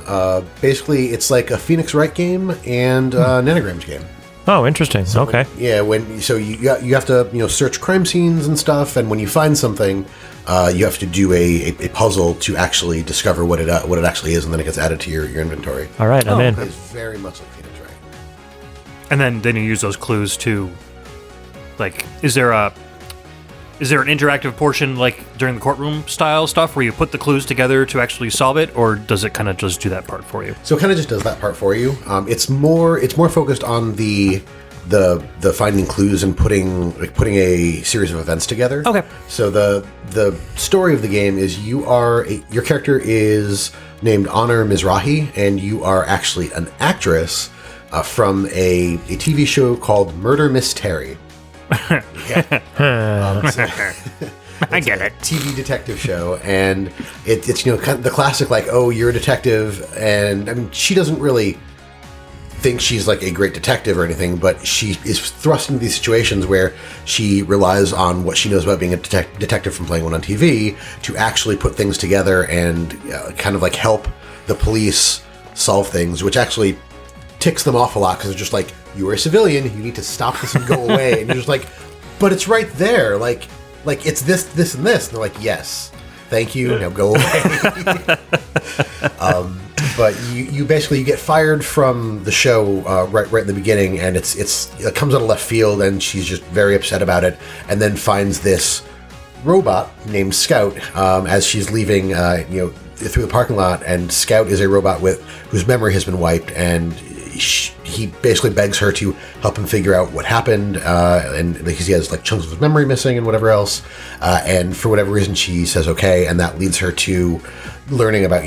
Basically, it's like a Phoenix Wright game and a Nanograms game. Oh, interesting. So okay. You have to search crime scenes and stuff, and when you find something, you have to do a puzzle to actually discover what it actually is, and then it gets added to your inventory. All right, I'm in. It's very much like Phoenix Wright. And then you use those clues to, like, is there an interactive portion like during the courtroom style stuff where you put the clues together to actually solve it, or does it kind of just do that part for you? So it kind of just does that part for you. It's more focused on the finding clues and putting a series of events together. Okay. So the story of the game is your character is named Honor Mizrahi, and you are actually an actress from a TV show called Murder Mystery. Yeah. I get it. TV detective show, and it's kind of the classic, like, oh, you're a detective, and I mean, she doesn't really think she's like a great detective or anything, but she is thrust into these situations where she relies on what she knows about being a detective from playing one on TV to actually put things together and kind of like help the police solve things, which actually ticks them off a lot because they're just like, you are a civilian, you need to stop this and go away, and you're just like, but it's right there, like it's this, and this, and they're like, yes, thank you, now go away. But you basically get fired from the show right in the beginning, and it comes out of left field, and she's just very upset about it, and then finds this robot named Scout as she's leaving through the parking lot, and Scout is a robot whose memory has been wiped, and he basically begs her to help him figure out what happened, and because he has like chunks of his memory missing and whatever else, and for whatever reason she says okay, and that leads her to learning about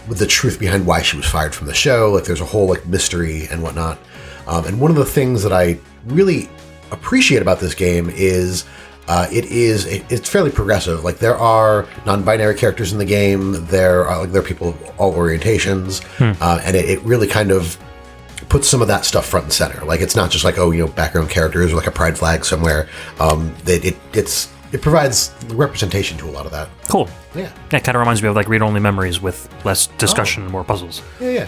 the truth behind why she was fired from the show. Like, there's a whole like mystery and whatnot, and one of the things that I really appreciate about this game is it's fairly progressive. Like, there are non-binary characters in the game. There are people of all orientations, and it really kind of puts some of that stuff front and center. Like, it's not just like, background characters or like a pride flag somewhere. It provides representation to a lot of that. Cool. Yeah. That kind of reminds me of like read-only memories with less discussion and more puzzles. Yeah.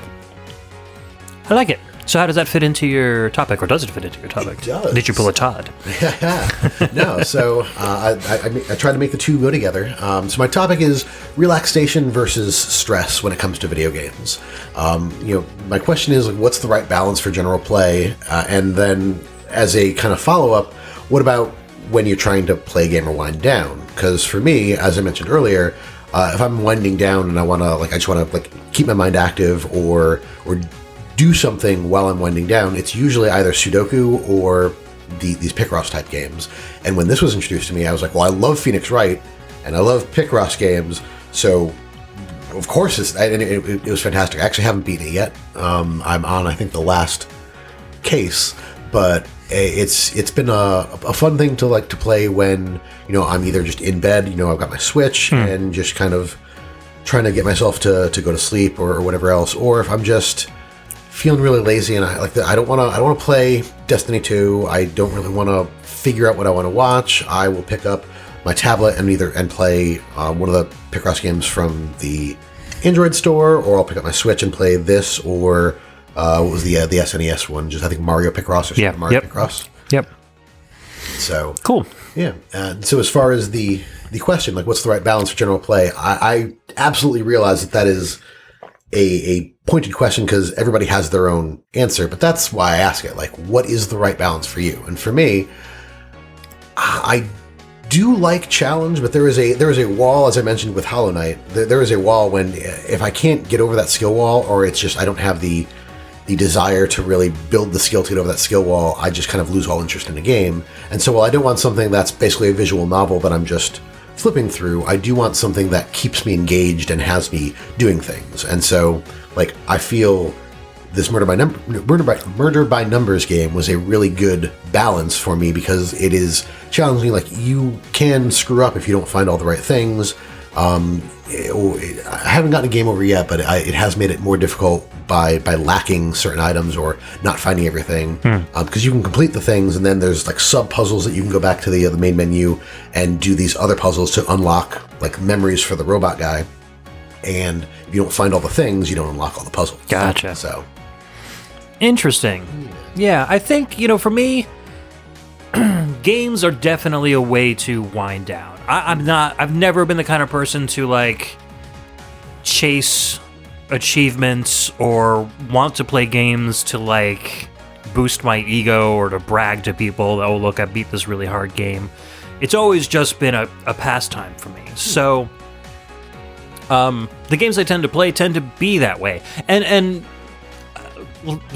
I like it. So how does that fit into your topic, or does it fit into your topic? It does. Did you pull a Todd? No. So I try to make the two go together. So my topic is relaxation versus stress when it comes to video games. My question is, like, what's the right balance for general play? And then as a kind of follow-up, what about when you're trying to play a game or wind down? Because for me, as I mentioned earlier, if I'm winding down and I just want to keep my mind active or do something while I'm winding down, it's usually either Sudoku or these Picross type games. And when this was introduced to me, I was like, well, I love Phoenix Wright and I love Picross games, so of course it was fantastic. I actually haven't beaten it yet. I'm on, I think, the last case, but it's been a fun thing to play when I'm either just in bed, I've got my Switch and just kind of trying to get myself to go to sleep or whatever else, or if I'm just feeling really lazy and I don't want to play Destiny 2. I don't really want to figure out what I want to watch. I will pick up my tablet and play one of the Picross games from the Android store, or I'll pick up my Switch and play this, or what was the SNES one? Just I think Mario Picross or Super Mario Picross. Yep. So cool. Yeah. So as far as the question, like, what's the right balance for general play? I absolutely realize that is a pointed question because everybody has their own answer, but that's why I ask it. Like, what is the right balance for you? And for me, I do like challenge, but there is a wall, as I mentioned with Hollow Knight. There is a wall when if I can't get over that skill wall, or it's just I don't have the desire to really build the skill to get over that skill wall, I just kind of lose all interest in the game. And so while I don't want something that's basically a visual novel that I'm just flipping through, I do want something that keeps me engaged and has me doing things. And so, like, I feel this Murder by Numbers game was a really good balance for me because it is challenging. Like, you can screw up if you don't find all the right things. I haven't gotten a game over yet, but it has made it more difficult by lacking certain items or not finding everything. Because you can complete the things, and then there's like sub puzzles that you can go back to the main menu and do these other puzzles to unlock like memories for the robot guy. And if you don't find all the things, you don't unlock all the puzzles. Gotcha. So interesting. Yeah, I think, for me, games are definitely a way to wind down. I've never been the kind of person to like chase achievements or want to play games to like boost my ego or to brag to people, oh look, I beat this really hard game. It's always just been a pastime for me. So the games I tend to play tend to be that way. And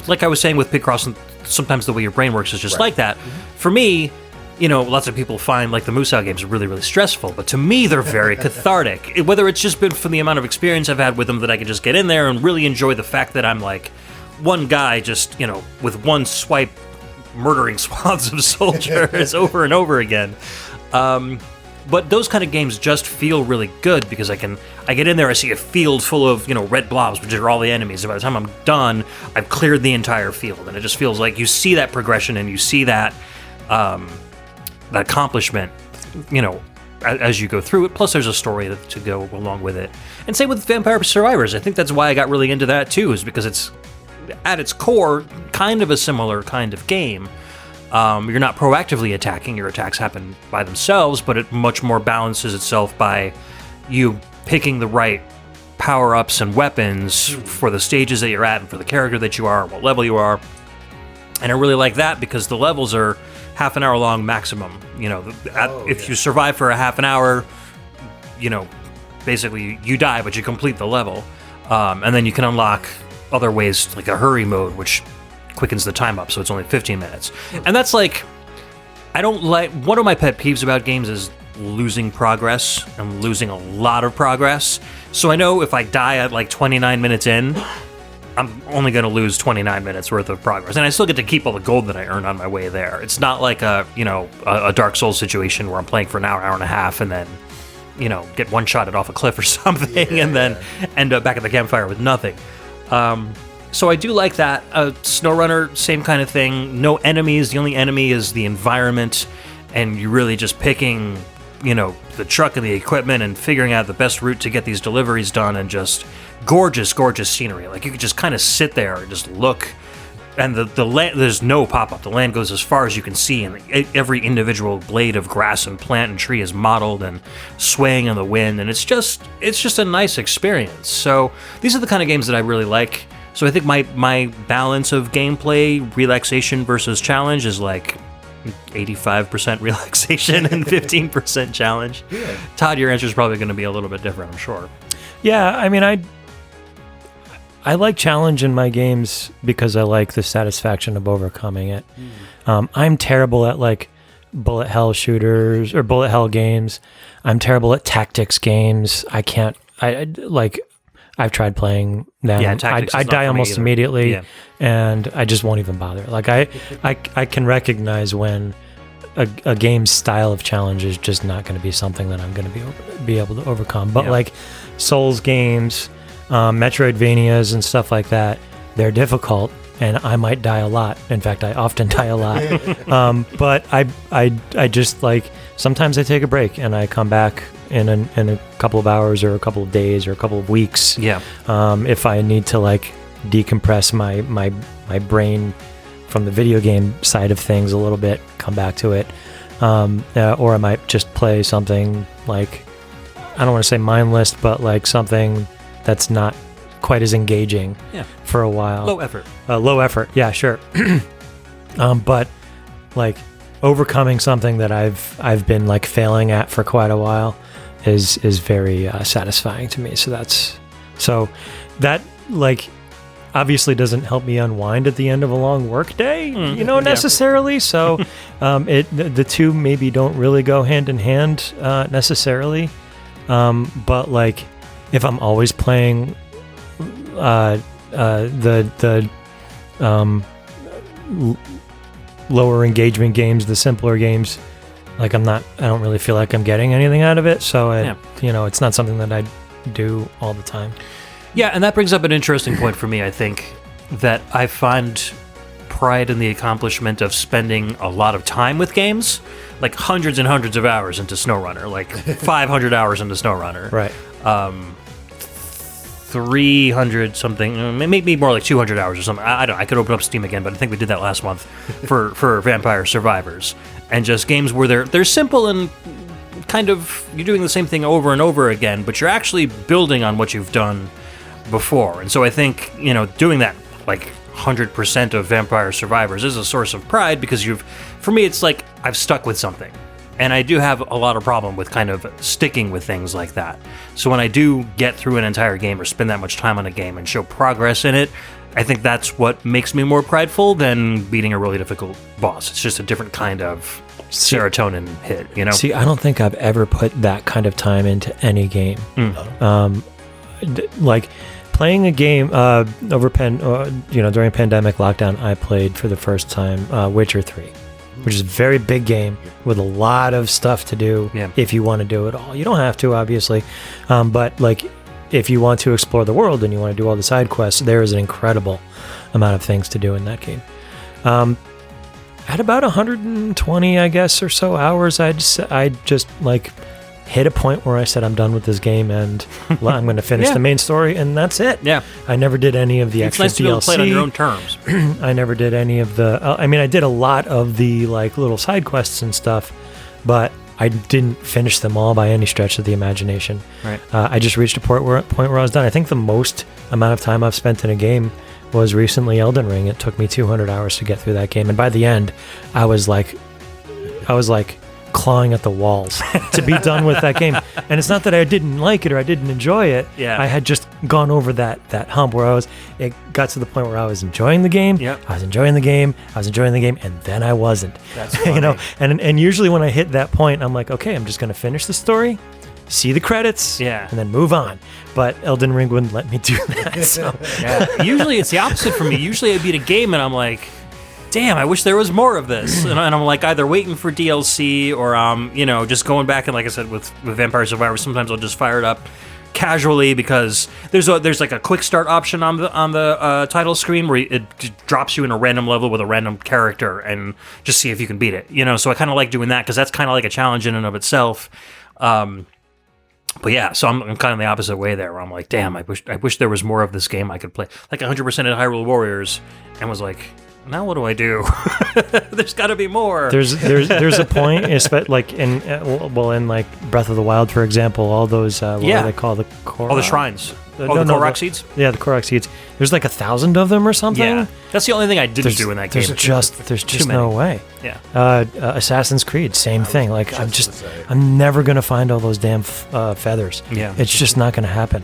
like I was saying with Picross, sometimes the way your brain works is just like that. For me, lots of people find like the Musou games really, really stressful, but to me, they're very cathartic. Whether it's just been from the amount of experience I've had with them that I can just get in there and really enjoy the fact that I'm like one guy just, with one swipe murdering swaths of soldiers over and over again. But those kind of games just feel really good because I get in there, I see a field full of, red blobs, which are all the enemies. And by the time I'm done, I've cleared the entire field. And it just feels like you see that progression and you see that accomplishment, as you go through it. Plus, there's a story to go along with it. And same with Vampire Survivors. I think that's why I got really into that too, is because it's at its core kind of a similar kind of game. You're not proactively attacking; your attacks happen by themselves, but it much more balances itself by you picking the right power-ups and weapons for the stages that you're at and for the character that you are, what level you are. And I really like that because the levels are half an hour long maximum. If you survive for a half an hour, basically you die, but you complete the level. And then you can unlock other ways, like a hurry mode, which quickens the time up, so it's only 15 minutes. And that's like, I don't like, one of my pet peeves about games is losing progress. I'm losing a lot of progress. So I know if I die at like 29 minutes in, I'm only going to lose 29 minutes worth of progress. And I still get to keep all the gold that I earn on my way there. It's not like a Dark Souls situation where I'm playing for an hour and a half and then, get one-shotted off a cliff or something and then end up back at the campfire with nothing. So I do like that. SnowRunner, same kind of thing. No enemies. The only enemy is the environment. And you're really just picking, the truck and the equipment and figuring out the best route to get these deliveries done, and just gorgeous, gorgeous scenery. Like you could just kind of sit there and just look, and the land, there's no pop-up. The land goes as far as you can see, and every individual blade of grass and plant and tree is modeled and swaying in the wind, and it's just a nice experience. So these are the kind of games that I really like. So I think my balance of gameplay, relaxation versus challenge, is like 85% relaxation and 15% challenge. Yeah. Todd, your answer is probably going to be a little bit different, I'm sure. Yeah, I mean, I like challenge in my games because I like the satisfaction of overcoming it. I'm terrible at like bullet hell shooters or bullet hell games. I'm terrible at tactics games. I've tried playing them. Yeah, tactics I die almost immediately, yeah. And I just won't even bother. Like I can recognize when a game's style of challenge is just not going to be something that I'm going to be able to overcome. But like Souls games, Metroidvanias and stuff like that, they're difficult, and I might die a lot. In fact, I often die a lot. But I just like, sometimes I take a break and I come back in a couple of hours or a couple of days or a couple of weeks. Yeah. If I need to like decompress my brain from the video game side of things a little bit, come back to it. Or I might just play something like, I don't want to say mindless, but like something that's not quite as engaging for a while. Low effort. Low effort. Yeah, sure. But like overcoming something that I've been like failing at for quite a while is very satisfying to me. So that like obviously doesn't help me unwind at the end of a long work day, necessarily. So the two maybe don't really go hand in hand necessarily. But like if I'm always playing the lower engagement games, the simpler games, Like I don't really feel like I'm getting anything out of it. So it's not something that I do all the time. Yeah, and that brings up an interesting point for me, I think, that I find pride in the accomplishment of spending a lot of time with games, like hundreds and hundreds of hours into SnowRunner, like 500 hours into SnowRunner. Right. 300 something, maybe more like 200 hours or something. I could open up Steam again, but I think we did that last month for Vampire Survivors. And just games where they're simple and kind of, you're doing the same thing over and over again, but you're actually building on what you've done before. And so I think, doing that like 100% of Vampire Survivors is a source of pride because for me, it's like I've stuck with something. And I do have a lot of problem with kind of sticking with things like that. So when I do get through an entire game or spend that much time on a game and show progress in it, I think that's what makes me more prideful than beating a really difficult boss. It's just a different kind of serotonin hit, See, I don't think I've ever put that kind of time into any game. Like playing a game over during pandemic lockdown, I played for the first time Witcher 3. Which is a very big game with a lot of stuff to do if you want to do it all. You don't have to, obviously, but like if you want to explore the world and you want to do all the side quests, there is an incredible amount of things to do in that game. At about 120, I guess, or so hours, I just like hit a point where I said I'm done with this game and I'm going to finish the main story, and that's it. Yeah, I never did any of the extra DLC. It's nice to be able to play it on your own terms. I never did any of the. I did a lot of the like little side quests and stuff, but I didn't finish them all by any stretch of the imagination. Right. I just reached a point where I was done. I think the most amount of time I've spent in a game was recently Elden Ring. It took me 200 hours to get through that game, and by the end, I was like clawing at the walls to be done with that game. And it's not that I didn't like it or I didn't enjoy it. Yeah. I had just gone over that hump where it got to the point where I was enjoying the game. Yep. I was enjoying the game, and then I wasn't. That's funny. And usually when I hit that point, I'm like, okay, I'm just going to finish the story, see the credits, and then move on. But Elden Ring wouldn't let me do that. So. Usually it's the opposite for me. Usually I beat a game and I'm like, damn, I wish there was more of this. And I'm like either waiting for DLC or, just going back and like I said, with Vampire Survivors, sometimes I'll just fire it up casually because there's like a quick start option on the title screen where it drops you in a random level with a random character and just see if you can beat it. So I kind of like doing that because that's kind of like a challenge in and of itself. But yeah, so I'm kind of the opposite way there, where I'm like, damn, I wish there was more of this game I could play. Like 100% at Hyrule Warriors, and was like, now what do I do? There's got to be more. There's a point, like in like Breath of the Wild, for example, all those what do they call the all the shrines. The Korok seeds? Yeah, the Korok seeds. There's like 1,000 of them or something. Yeah, that's the only thing I didn't do in that game. There's just no way. Yeah. Assassin's Creed, same thing. Like I'm never gonna find all those damn feathers. Yeah. It's just not gonna happen.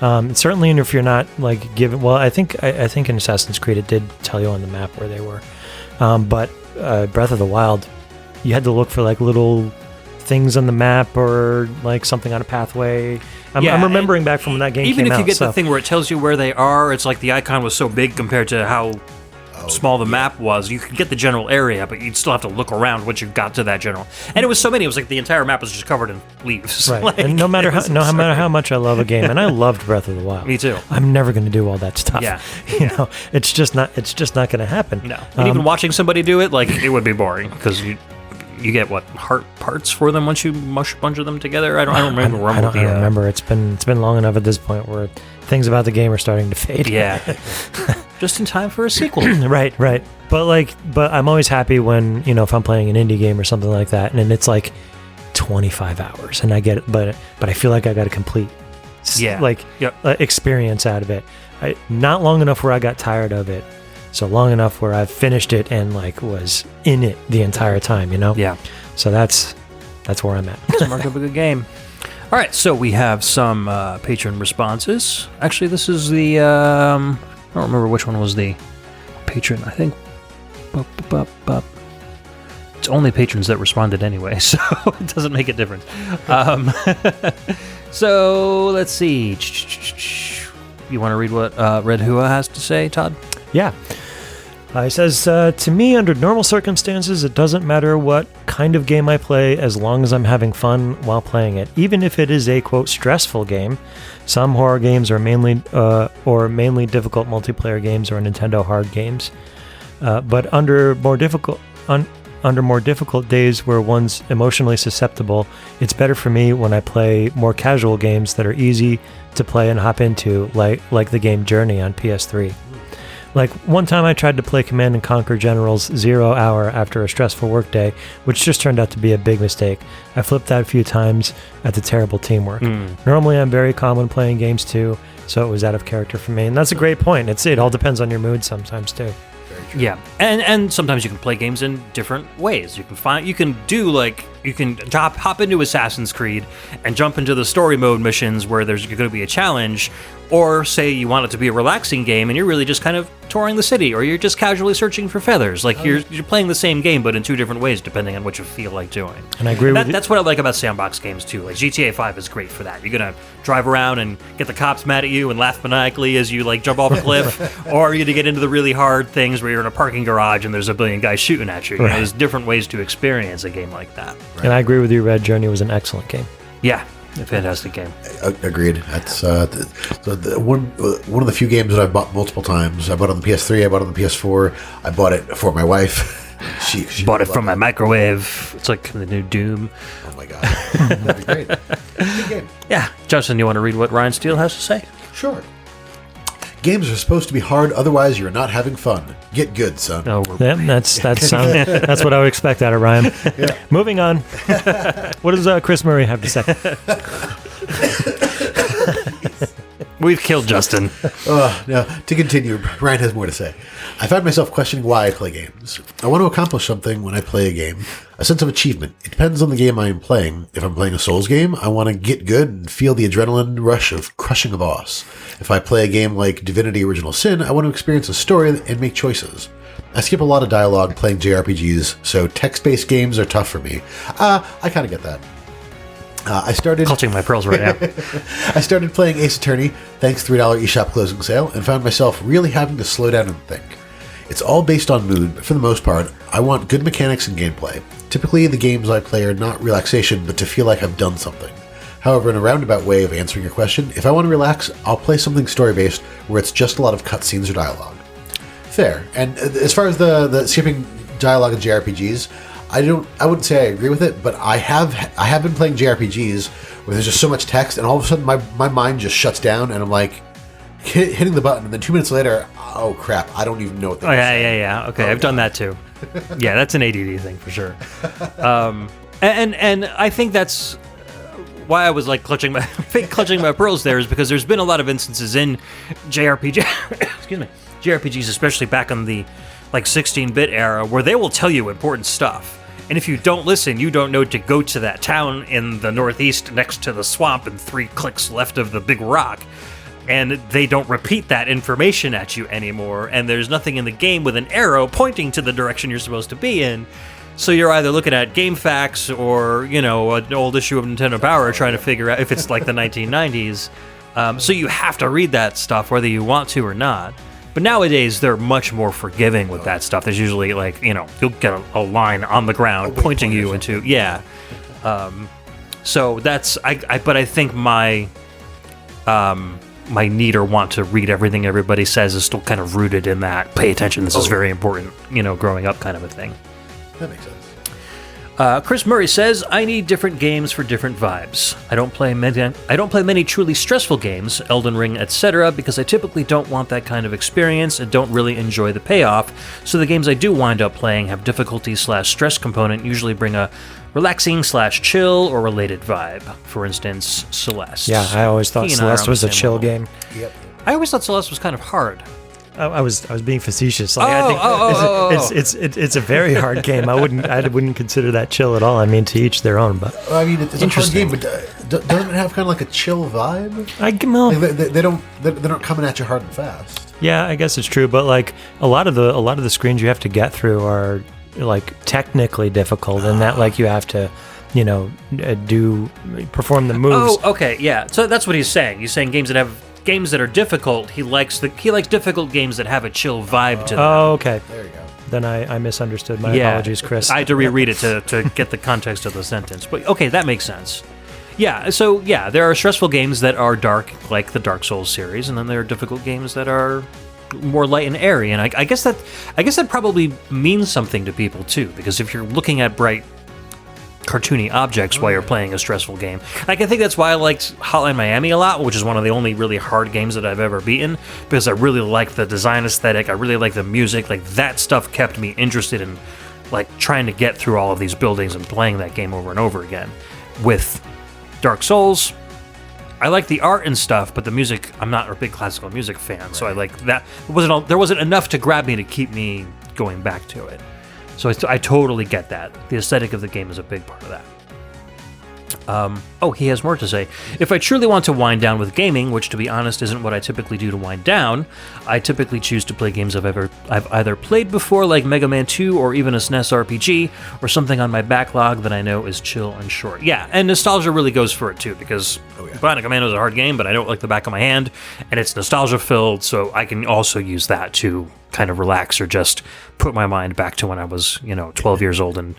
Certainly, if you're not like given, well, I think in Assassin's Creed it did tell you on the map where they were, but Breath of the Wild, you had to look for like little things on the map or like something on a pathway. I'm remembering back from when that game came out. Even if you get the thing where it tells you where they are, it's like the icon was so big compared to how small the map was. You could get the general area, but you'd still have to look around once you got to that general. And it was so many. It was like the entire map was just covered in leaves. Right. Like, and no matter how much I love a game, and I loved Breath of the Wild. Me too. I'm never going to do all that stuff. Yeah. It's just not going to happen. No. And even watching somebody do it, like it would be boring because you get heart parts for them once you mush a bunch of them together. I don't remember. I don't remember. It's been long enough at this point where things about the game are starting to fade. Yeah. Just in time for a sequel. Right. But I'm always happy when, if I'm playing an indie game or something like that, and it's like 25 hours, and I get it, but I feel like I got a complete experience out of it. Not long enough where I got tired of it, so long enough where I've finished it and like was in it the entire time, Yeah. So that's where I'm at. It's marked up a good game. All right, so we have some patron responses. Actually, this is the I don't remember which one was the patron. I think it's only patrons that responded anyway, so it doesn't make a difference. So let's see. You want to read what Red Hua has to say, Todd? Yeah. He says, to me, under normal circumstances, it doesn't matter what kind of game I play as long as I'm having fun while playing it, even if it is a, quote, stressful game. Some horror games are mainly difficult multiplayer games or Nintendo hard games. But under more difficult days where one's emotionally susceptible, it's better for me when I play more casual games that are easy to play and hop into, like the game Journey on PS3. Like, one time I tried to play Command & Conquer Generals 0 Hour after a stressful workday, which just turned out to be a big mistake. I flipped out a few times at the terrible teamwork. Normally I'm very calm when playing games too, so it was out of character for me. And that's a great point. It all depends on your mood sometimes too. Yeah, and sometimes you can play games in different ways. You can hop into Assassin's Creed and jump into the story mode missions where there's going to be a challenge, or say you want it to be a relaxing game and you're really just kind of touring the city, or you're just casually searching for feathers. Like you're playing the same game but in two different ways depending on what you feel like doing. And I agree with you. That's what I like about sandbox games too. Like GTA 5 is great for that. You're gonna drive around and get the cops mad at you and laugh maniacally as you like jump off a cliff, or you're gonna get into the really hard things where you're in a parking garage and there's a billion guys shooting at you. You know, there's different ways to experience a game like that. Right. And I agree with you. Red Journey was an excellent game. Yeah. A fantastic game. Agreed. That's one of the few games that I've bought multiple times. I bought it on the PS3. I bought it on the PS4. I bought it for my wife. She bought it from my microwave. It's like the new Doom. Oh my god, that'd be great. Good game. Yeah, Justin, you want to read what Ryan Steele has to say? Sure. Games are supposed to be hard, otherwise you're not having fun. Get good, son. Oh, that's what I would expect out of Ryan. Yeah. Moving on. What does Chris Murray have to say? We've killed Justin. Now, to continue, Ryan has more to say. I find myself questioning why I play games. I want to accomplish something when I play a game, a sense of achievement. It depends on the game I am playing. If I'm playing a Souls game, I want to get good and feel the adrenaline rush of crushing a boss. If I play a game like Divinity Original Sin, I want to experience a story and make choices. I skip a lot of dialogue playing JRPGs, so text-based games are tough for me. I kind of get that. I started clutching my pearls right now. I started playing Ace Attorney, thanks to $3 eShop closing sale, and found myself really having to slow down and think. It's all based on mood, but for the most part, I want good mechanics and gameplay. Typically, the games I play are not relaxation, but to feel like I've done something. However, in a roundabout way of answering your question, if I want to relax, I'll play something story-based where it's just a lot of cutscenes or dialogue. Fair. And as far as the skipping dialogue in JRPGs, I wouldn't say I agree with it, but I have been playing JRPGs where there's just so much text, and all of a sudden my mind just shuts down, and I'm like hitting the button, and then 2 minutes later, oh crap, I don't even know what. Yeah. Okay, I've done that too. Yeah, that's an ADD thing for sure. And I think that's why I was like clutching my pearls there, is because there's been a lot of instances in JRPGs, especially back on the like 16-bit era, where they will tell you important stuff. And if you don't listen, you don't know to go to that town in the northeast next to the swamp and 3 clicks left of the big rock. And they don't repeat that information at you anymore. And there's nothing in the game with an arrow pointing to the direction you're supposed to be in. So you're either looking at GameFAQs or, an old issue of Nintendo Power trying to figure out if it's like the 1990s. So you have to read that stuff whether you want to or not. But nowadays, they're much more forgiving with that stuff. There's usually, like, you'll get a line on the ground pointing you into, yeah. So that's, but I think my need or want to read everything everybody says is still kind of rooted in that. Pay attention, this is very important, growing up kind of a thing. That makes sense. Chris Murray says, I need different games for different vibes. I don't play many truly stressful games, Elden Ring, etc., because I typically don't want that kind of experience and don't really enjoy the payoff, so the games I do wind up playing have difficulty/stress component, usually bring a relaxing/chill or related vibe. For instance, Celeste. Yeah, I always thought Celeste was a chill game. Yep. I always thought Celeste was kind of hard. I was being facetious. I think it's a very hard game. I wouldn't consider that chill at all. I mean, to each their own. But I mean, it's a hard game, but doesn't it have kind of like a chill vibe? They're not coming at you hard and fast. Yeah, I guess it's true. But like a lot of the screens you have to get through are like technically difficult, and that like you have to perform the moves. Oh, okay, yeah. So that's what he's saying. He's saying games that have games that are difficult, he likes difficult games that have a chill vibe to them. Oh, okay. There you go. Then I misunderstood. My apologies, Chris. I had to reread it to get the context of the sentence. But okay, that makes sense. Yeah, so yeah, there are stressful games that are dark, like the Dark Souls series, and then there are difficult games that are more light and airy. And I guess that probably means something to people too, because if you're looking at bright, cartoony objects while you're playing a stressful game, like I think that's why I liked Hotline Miami a lot, which is one of the only really hard games that I've ever beaten, because I really like the design aesthetic, I really like the music, like that stuff kept me interested in like trying to get through all of these buildings and playing that game over and over again. With Dark Souls, I like the art and stuff, but the music, I'm not a big classical music fan, so I like that. There wasn't enough to grab me to keep me going back to it. So I totally get that. The aesthetic of the game is a big part of that. He has more to say. If I truly want to wind down with gaming, which to be honest isn't what I typically do to wind down, I typically choose to play games I've either played before, like Mega Man 2 or even a SNES RPG, or something on my backlog that I know is chill and short. Yeah, and nostalgia really goes for it too, because Bionic Commando is a hard game, but I don't like the back of my hand, and it's nostalgia filled, so I can also use that to kind of relax or just put my mind back to when I was, 12 years old and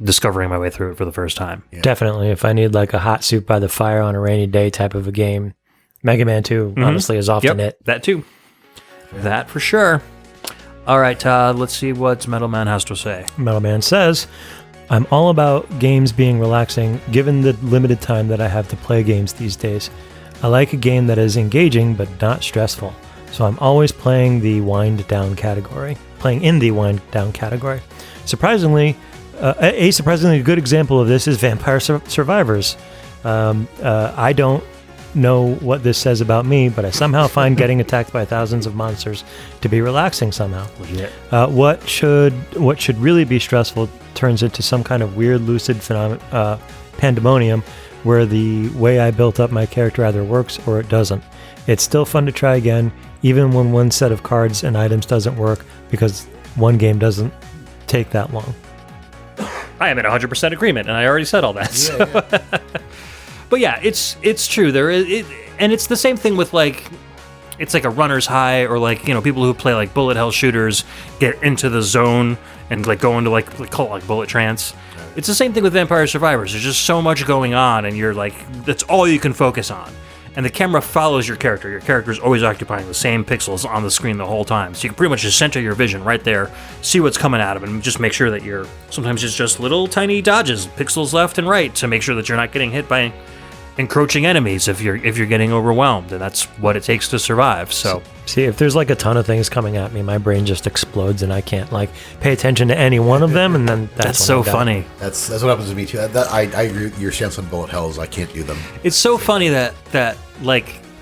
discovering my way through it for the first time. Yeah. Definitely. If I need like a hot soup by the fire on a rainy day type of a game, Mega Man 2 honestly is often it. That too. Yeah. That for sure. All right, Todd, let's see what Metal Man has to say. Metal Man says, I'm all about games being relaxing given the limited time that I have to play games these days. I like a game that is engaging but not stressful. So I'm always playing in the wind down category. Surprisingly, a surprisingly good example of this is Vampire Survivors. I don't know what this says about me, but I somehow find getting attacked by thousands of monsters to be relaxing somehow. What should really be stressful turns into some kind of weird lucid pandemonium where the way I built up my character either works or it doesn't. It's still fun to try again, even when one set of cards and items doesn't work, because one game doesn't take that long. I am in 100% agreement, and I already said all that. Yeah. But yeah, it's true. And it's the same thing with it's like a runner's high, or people who play like bullet hell shooters get into the zone and go into call it bullet trance. It's the same thing with Vampire Survivors. There's just so much going on, and you're that's all you can focus on. And the camera follows your character. Your character is always occupying the same pixels on the screen the whole time. So you can pretty much just center your vision right there, see what's coming at him, and just make sure that sometimes it's just little tiny dodges, pixels left and right, to make sure that you're not getting hit by encroaching enemies if you're getting overwhelmed. And that's what it takes to survive. So see, if there's a ton of things coming at me, my brain just explodes and I can't pay attention to any one of them, and then that's so funny. That's what happens to me too. I agree with your stance on bullet hells. I can't do them. It's so funny that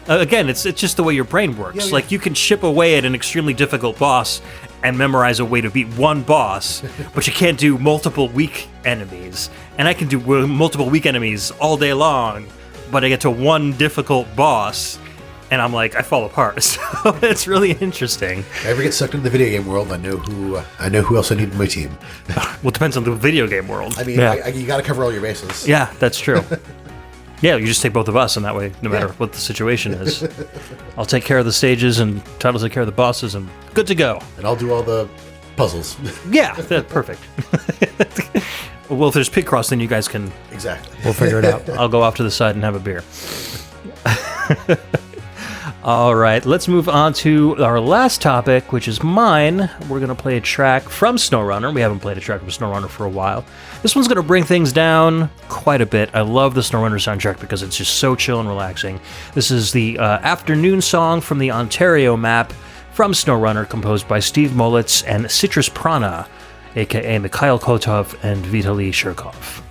again, it's just the way your brain works. Yeah. You can chip away at an extremely difficult boss and memorize a way to beat one boss, but you can't do multiple weak enemies. And I can do multiple weak enemies all day long, but I get to one difficult boss, and I'm I fall apart. So it's really interesting. If I ever get sucked into the video game world, I know who else I need in my team. Well, it depends on the video game world. I mean, you got to cover all your bases. Yeah, that's true. Yeah, you just take both of us, and that way, no matter what the situation is, I'll take care of the stages, and Todd will take care of the bosses, and good to go. And I'll do all the puzzles. Yeah, that's perfect. Well, if there's Picross, then you guys can... Exactly. We'll figure it out. I'll go off to the side and have a beer. All right, let's move on to our last topic, which is mine. We're going to play a track from SnowRunner. We haven't played a track from SnowRunner for a while. This one's going to bring things down quite a bit. I love the SnowRunner soundtrack because it's just so chill and relaxing. This is the afternoon song from the Ontario map from SnowRunner, composed by Steve Molitz and Citrus Prana, a.k.a. Mikhail Kotov and Vitaly Shirkov.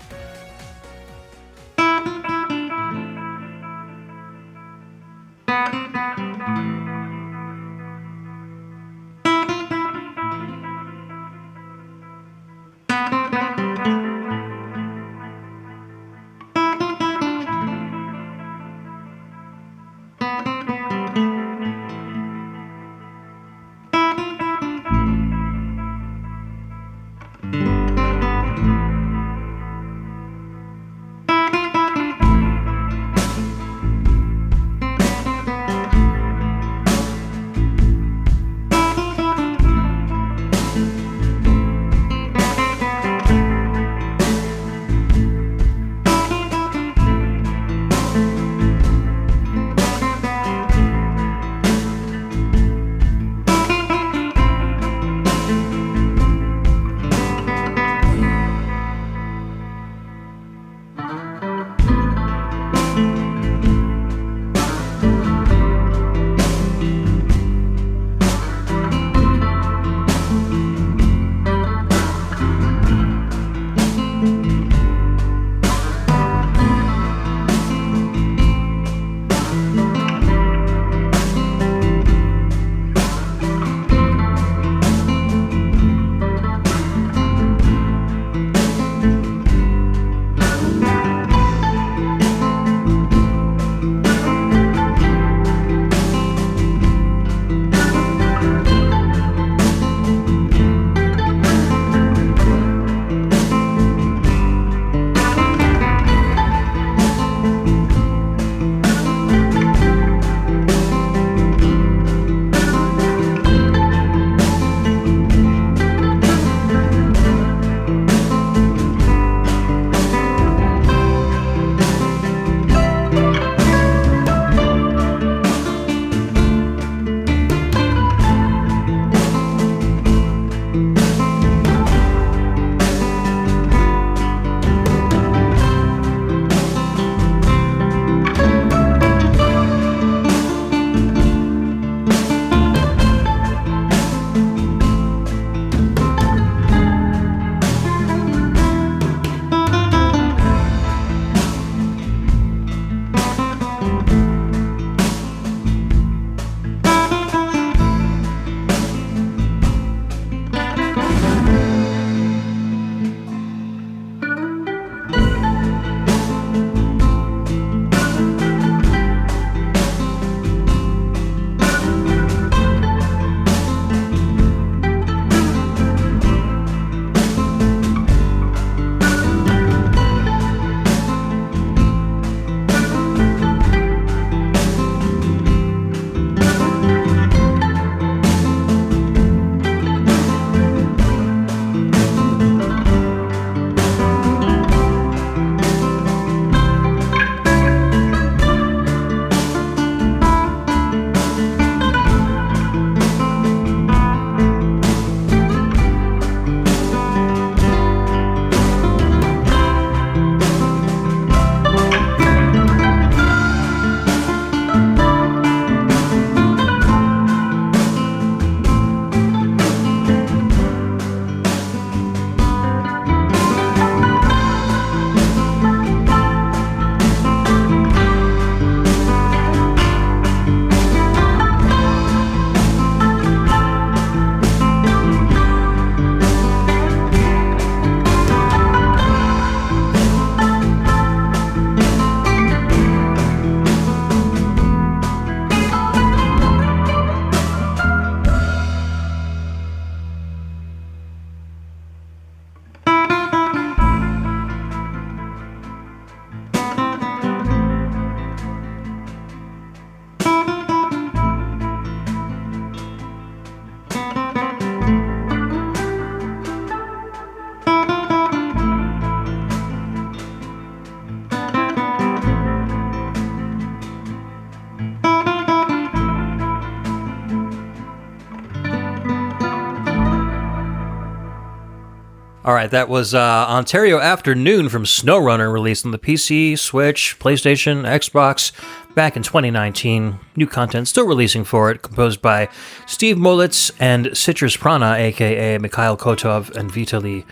All right, that was Ontario Afternoon from SnowRunner, released on the PC, Switch, PlayStation, Xbox back in 2019. New content still releasing for it, composed by Steve Molitz and Citrus Prana, a.k.a. Mikhail Kotov and Vitaly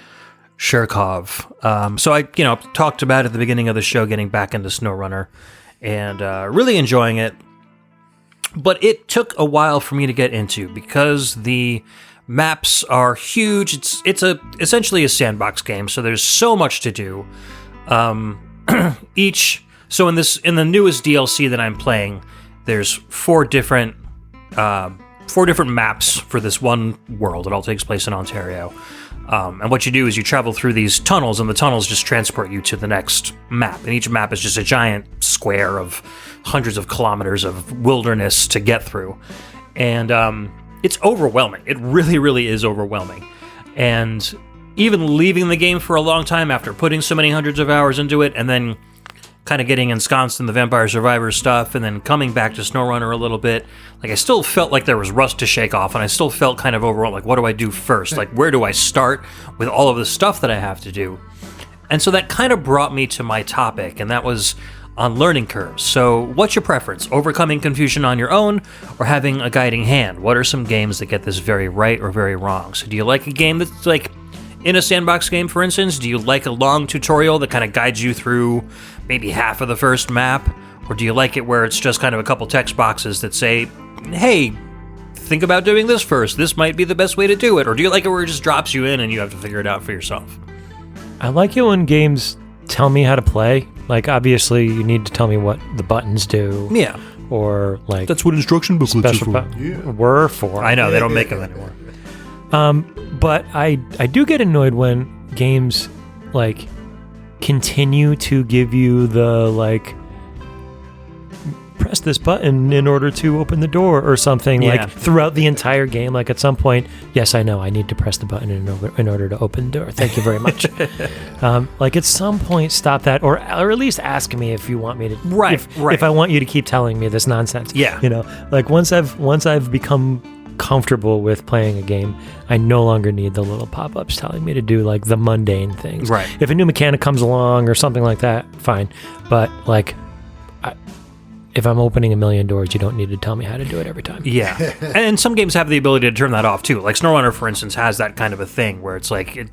Shirkov. So I, talked about at the beginning of the show getting back into SnowRunner and really enjoying it. But it took a while for me to get into because the maps are huge. It's essentially a sandbox game, so there's so much to do. So in the newest DLC that I'm playing, there's four different maps for this one world. It all takes place in Ontario. And what you do is you travel through these tunnels, and the tunnels just transport you to the next map. And each map is just a giant square of hundreds of kilometers of wilderness to get through. And it's overwhelming. It really, really is overwhelming. And even leaving the game for a long time after putting so many hundreds of hours into it, and then kind of getting ensconced in the Vampire Survivors stuff, and then coming back to SnowRunner a little bit, like I still felt like there was rust to shake off, and I still felt kind of overwhelmed, like what do I do first? Like where do I start with all of the stuff that I have to do? And so that kind of brought me to my topic, and that was on learning curves. So what's your preference? Overcoming confusion on your own or having a guiding hand? What are some games that get this very right or very wrong? So do you like a game that's like in a sandbox game, for instance? Do you like a long tutorial that kind of guides you through maybe half of the first map? Or do you like it where it's just kind of a couple text boxes that say, hey, think about doing this first. This might be the best way to do it. Or do you like it where it just drops you in and you have to figure it out for yourself? I like it when games tell me how to play. Like, obviously, you need to tell me what the buttons do. Yeah. Or, like... That's what instruction booklets are for. Were for. I know, they don't make them anymore. But I do get annoyed when games, like, continue to give you the, like, press this button in order to open the door or something, like, throughout the entire game. Like, at some point, yes, I know, I need to press the button in order to open the door. Thank you very much. Like, at some point, stop that, or at least ask me if you want me to. Right. If I want you to keep telling me this nonsense. Yeah. Like, once I've become comfortable with playing a game, I no longer need the little pop-ups telling me to do, like, the mundane things. Right. If a new mechanic comes along or something like that, fine. But, like, if I'm opening a million doors, you don't need to tell me how to do it every time. Yeah. And some games have the ability to turn that off, too. Like SnowRunner, for instance, has that kind of a thing where it's like,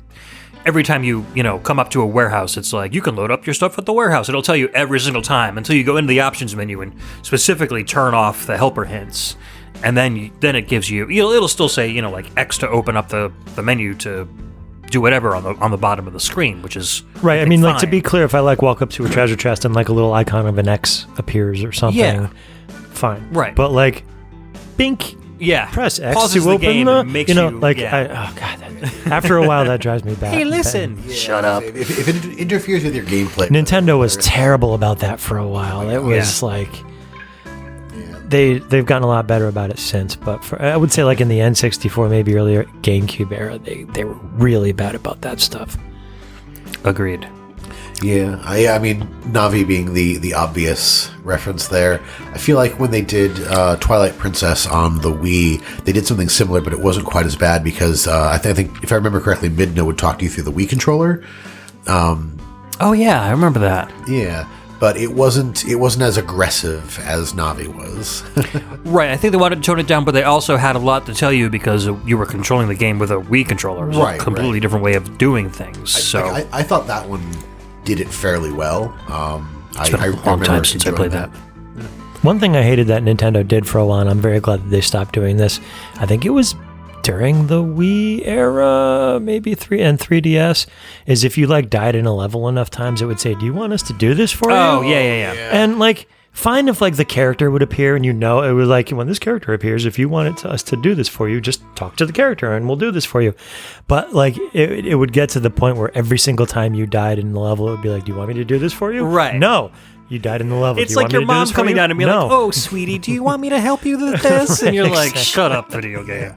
every time you come up to a warehouse, it's like, you can load up your stuff at the warehouse. It'll tell you every single time until you go into the options menu and specifically turn off the helper hints. And then it gives you, it'll still say, like X to open up the menu to do whatever on the bottom of the screen, which is right. I mean, fine. like, to be clear, if I walk up to a treasure chest and like a little icon of an X appears or something, fine. Right. But like, bink, Pauses press X to the open game the, and makes you like, yeah. After a while that drives me back. Hey, listen, shut up. If it interferes with your gameplay, Nintendo was terrible about that for a while. It was like. They've gotten a lot better about it since, but I would say like in the N64, maybe earlier GameCube era, they were really bad about that stuff. Agreed. Yeah, I mean, Navi being the obvious reference there. I feel like when they did Twilight Princess on the Wii, they did something similar, but it wasn't quite as bad because I think, if I remember correctly, Midna would talk to you through the Wii controller. Oh yeah, I remember that. Yeah. But it wasn't as aggressive as Navi was. Right, I think they wanted to tone it down, but they also had a lot to tell you because you were controlling the game with a Wii controller. It was a completely different way of doing things. I thought that one did it fairly well. It's been a long time since I played that. One thing I hated that Nintendo did for a while, and I'm very glad that they stopped doing this, I think it was during the Wii era, maybe 3DS, is if you like died in a level enough times, it would say, do you want us to do this for you? Oh, yeah. And like, fine if like the character would appear and it was like, when this character appears, if you wanted us to do this for you, just talk to the character and we'll do this for you. But like, it would get to the point where every single time you died in the level, it would be like, do you want me to do this for you? Right. No. You died in the level. It's like your mom coming down and being like, oh, sweetie, do you want me to help you with this? And you're like, shut up, video game.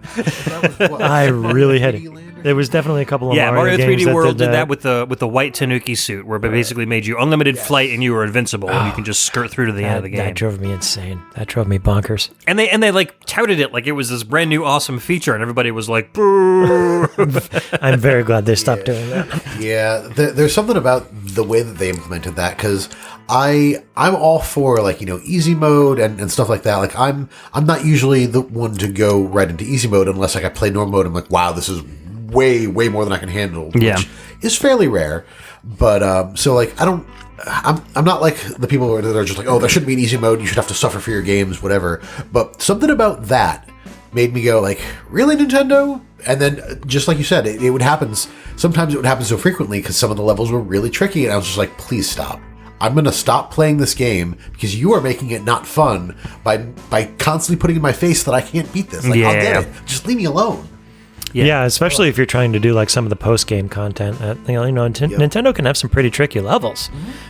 I really had it. There was definitely a couple of Mario games 3D World did that. that with the white Tanuki suit, where it basically made you unlimited flight and you were invincible, and you can just skirt through to the end of the game. That drove me insane. That drove me bonkers. And they like touted it like it was this brand new awesome feature, and everybody was like, "Boo!" I'm very glad they stopped doing that. Yeah, there's something about the way that they implemented that, because I'm all for, like, easy mode and stuff like that. Like, I'm not usually the one to go right into easy mode unless, like, I play normal mode. I'm like, wow, this is way more than I can handle, which is fairly rare. But so, like, I'm not like the people that are just like, oh, there shouldn't be an easy mode, you should have to suffer for your games, whatever. But something about that made me go, like, really, Nintendo? And then, just like you said, it would happen. Sometimes it would happen so frequently because some of the levels were really tricky, and I was just like, please stop. I'm going to stop playing this game because you are making it not fun by constantly putting in my face that I can't beat this. Like, I'll get it. Just leave me alone. Yeah, especially if you're trying to do like some of the post-game content. Nintendo can have some pretty tricky levels,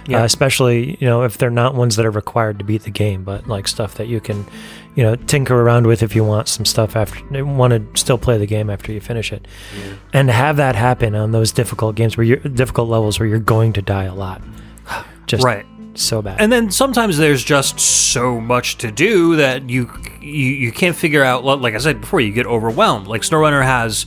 especially if they're not ones that are required to beat the game, but like stuff that you can, tinker around with if you want some stuff after you want to still play the game after you finish it, and have that happen on those difficult games where difficult levels where you're going to die a lot, just so bad. And then sometimes there's just so much to do that you can't figure out. Like I said before, you get overwhelmed. Like SnowRunner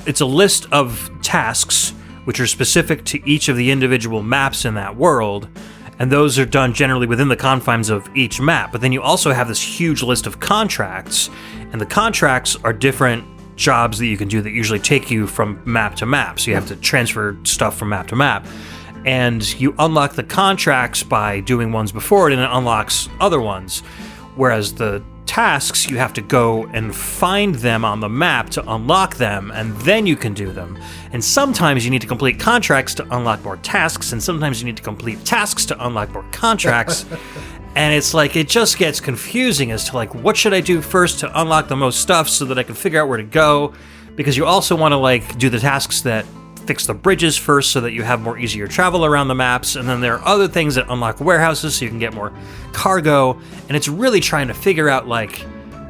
it's a list of tasks which are specific to each of the individual maps in that world, and those are done generally within the confines of each map. But then you also have this huge list of contracts, and the contracts are different jobs that you can do that usually take you from map to map. So you have to transfer stuff from map to map. And you unlock the contracts by doing ones before it, and it unlocks other ones. Whereas the tasks, you have to go and find them on the map to unlock them, and then you can do them. And sometimes you need to complete contracts to unlock more tasks, and sometimes you need to complete tasks to unlock more contracts. And it's like, it just gets confusing as to like, what should I do first to unlock the most stuff so that I can figure out where to go? Because you also want to like do the tasks that fix the bridges first so that you have more easier travel around the maps, and then there are other things that unlock warehouses so you can get more cargo, and it's really trying to figure out like,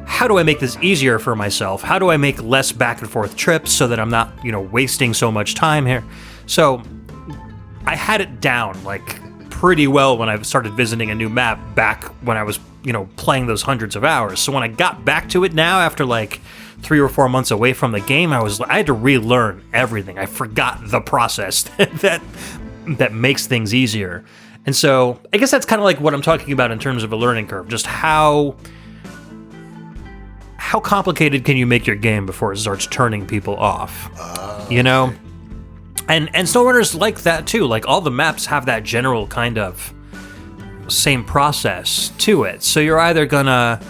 how do I make this easier for myself? How do I make less back and forth trips so that I'm not, wasting so much time here? So I had it down like pretty well when I started visiting a new map back when I was, playing those hundreds of hours. So when I got back to it now after like 3 or 4 months away from the game, I had to relearn everything. I forgot the process that makes things easier. And so I guess that's kind of like what I'm talking about in terms of a learning curve. Just how complicated can you make your game before it starts turning people off? And SnowRunner's like that too. Like all the maps have that general kind of same process to it. So you're either gonna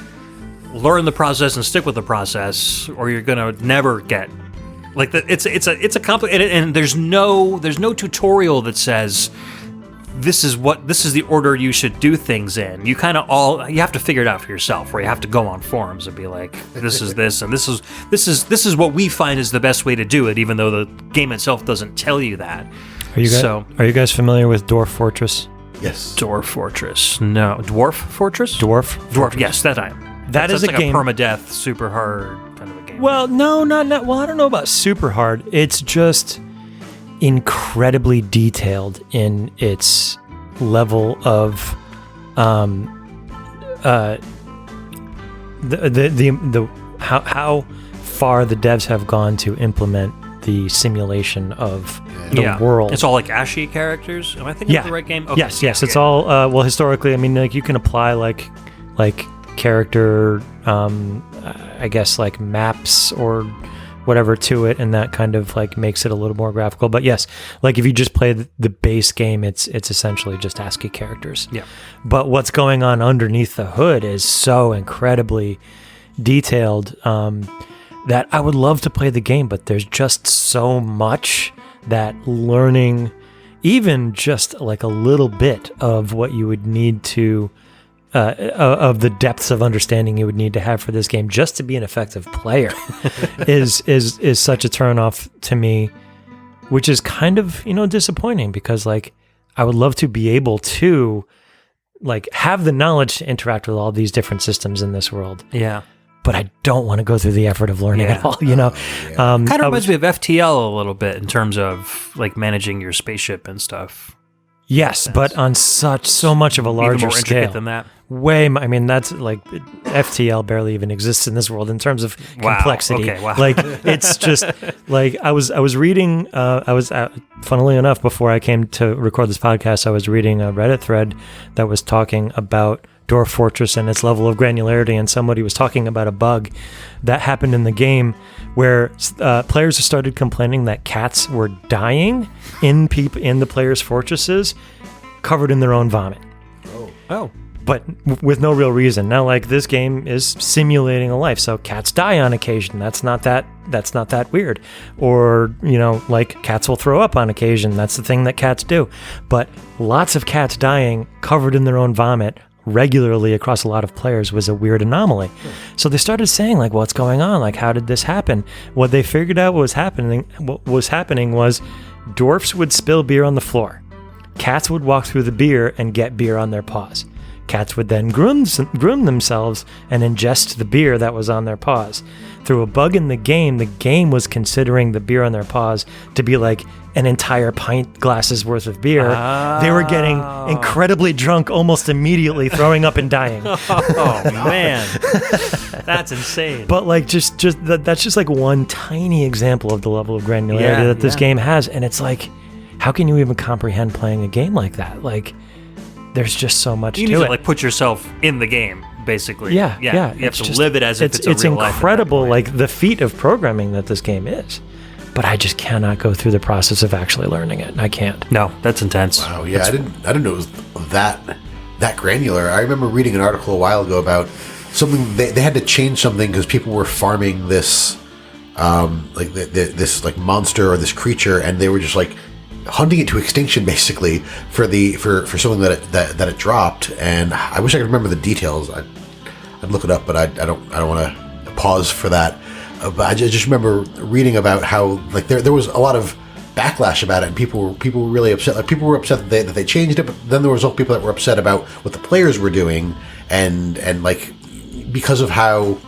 learn the process and stick with the process, or you're gonna never get like that. It's a complicated, and there's no tutorial that says this is the order you should do things in. You have to figure it out for yourself, where you have to go on forums and be like, this is this, and this is what we find is the best way to do it, even though the game itself doesn't tell you that. Are you guys familiar with Dwarf Fortress? Yes. Dwarf Fortress. No. Dwarf Fortress? Dwarf. Yes, that I am. That's like game. A permadeath, super hard kind of a game. Well, no, not. Well, I don't know about super hard. It's just incredibly detailed in its level of how far the devs have gone to implement the simulation of the world. It's all like ashy characters. Am I thinking of the right game? Okay. Yes. It's all well, historically. I mean, like you can apply like character, I guess like maps or whatever to it, and that kind of like makes it a little more graphical. But yes, like if you just play the base game, it's essentially just ASCII characters. Yeah. But what's going on underneath the hood is so incredibly detailed that I would love to play the game, but there's just so much that learning even just like a little bit of what you would need to of the depths of understanding you would need to have for this game just to be an effective player is such a turnoff to me, which is kind of, disappointing, because like I would love to be able to like have the knowledge to interact with all these different systems in this world. Yeah. but I don't want to go through the effort of learning Yeah. it all, you know? Kind of reminds me of FTL a little bit in terms of like managing your spaceship and stuff. Yes, but on so much of a larger Even more scale. intricate than that. I mean, that's like FTL barely even exists in this world in terms of Wow, complexity. okay, wow. Like it's just like I was reading. Funnily enough, before I came to record this podcast, I was reading a Reddit thread that was talking about Dwarf Fortress and its level of granularity, and somebody was talking about a bug that happened in the game where players started complaining that cats were dying in the players' fortresses, covered in their own vomit. Oh. But with no real reason. Now, like, this game is simulating a life, so cats die on occasion. That's not that weird. Or, you know, like, cats will throw up on occasion. That's the thing that cats do. But lots of cats dying covered in their own vomit regularly across a lot of players was a weird anomaly. So they started saying, like, what's going on? Like, how did this happen? What they figured out was happening was dwarfs would spill beer on the floor. Cats would walk through the beer and get beer on their paws. Cats would then groom themselves and ingest the beer that was on their paws. Through a bug in the game was considering the beer on their paws to be like an entire pint glass's worth of beer. They were getting incredibly drunk almost immediately, throwing up and dying. Oh man, that's insane. But like, that's just like one tiny example of the level of granularity that this game has, and it's like, how can you even comprehend playing a game like that? Like, there's just so much you to need it. to like put yourself in the game, basically. Yeah. You have to live it as if it's a it's real life at that incredible, point. like the feat of programming that this game is. But I just cannot go through the process of actually learning it. I can't. No, that's intense. Wow, yeah, I didn't know it was that granular. I remember reading an article a while ago about something they had to change something because people were farming this this like monster or this creature, and they were just like hunting it to extinction basically for something that it dropped. And I wish I could remember the details. I'd look it up, but I don't want to pause for that. But I just remember reading about how like there was a lot of backlash about it, and people were really upset. Like, people were upset that they changed it, but then there was also people that were upset about what the players were doing, and like because of how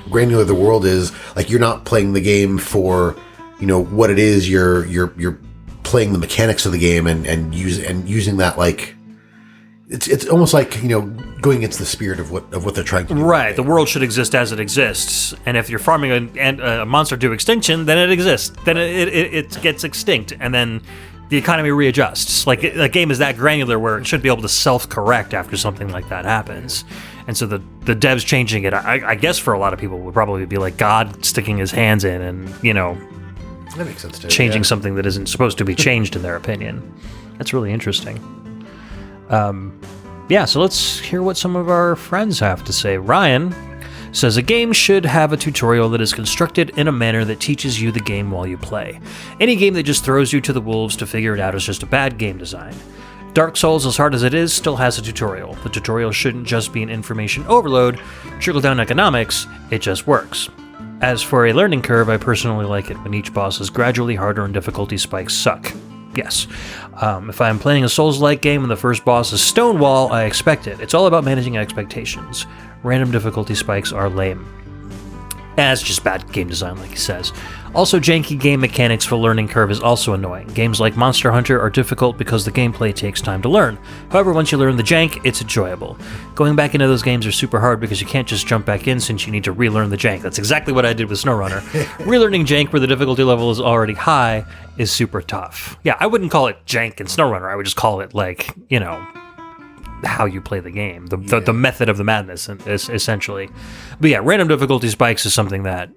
granular the world is, like you're not playing the game for, you know, what it is. You're playing the mechanics of the game and using that, like it's almost like, you know, going against the spirit of what they're trying to do. Right, the world should exist as it exists, and if you're farming a monster to extinction, then it exists. Then it gets extinct, and then the economy readjusts. Like the game is that granular where it should be able to self-correct after something like that happens. And so the devs changing it, I guess for a lot of people would probably be like God sticking his hands in and, you know, That makes sense too. changing something that isn't supposed to be changed in their opinion. That's really interesting. So let's hear what some of our friends have to say. Ryan says a game should have a tutorial that is constructed in a manner that teaches you the game while you play. Any game that just throws you to the wolves to figure it out is just a bad game design. Dark Souls, as hard as it is, still has a tutorial. The tutorial shouldn't just be an information overload, trickle-down economics, it just works. As for a learning curve, I personally like it when each boss is gradually harder and difficulty spikes suck. Yes. If I'm playing a Souls-like game and the first boss is Stonewall, I expect it. It's all about managing expectations. Random difficulty spikes are lame. And it's just bad game design, like he says. Also, janky game mechanics for learning curve is also annoying. Games like Monster Hunter are difficult because the gameplay takes time to learn. However, once you learn the jank, it's enjoyable. Going back into those games are super hard because you can't just jump back in since you need to relearn the jank. That's exactly what I did with SnowRunner. Relearning jank where the difficulty level is already high is super tough. Yeah, I wouldn't call it jank in SnowRunner. I would just call it, like, you know, how you play the game. The method of the madness, essentially. But yeah, random difficulty spikes is something that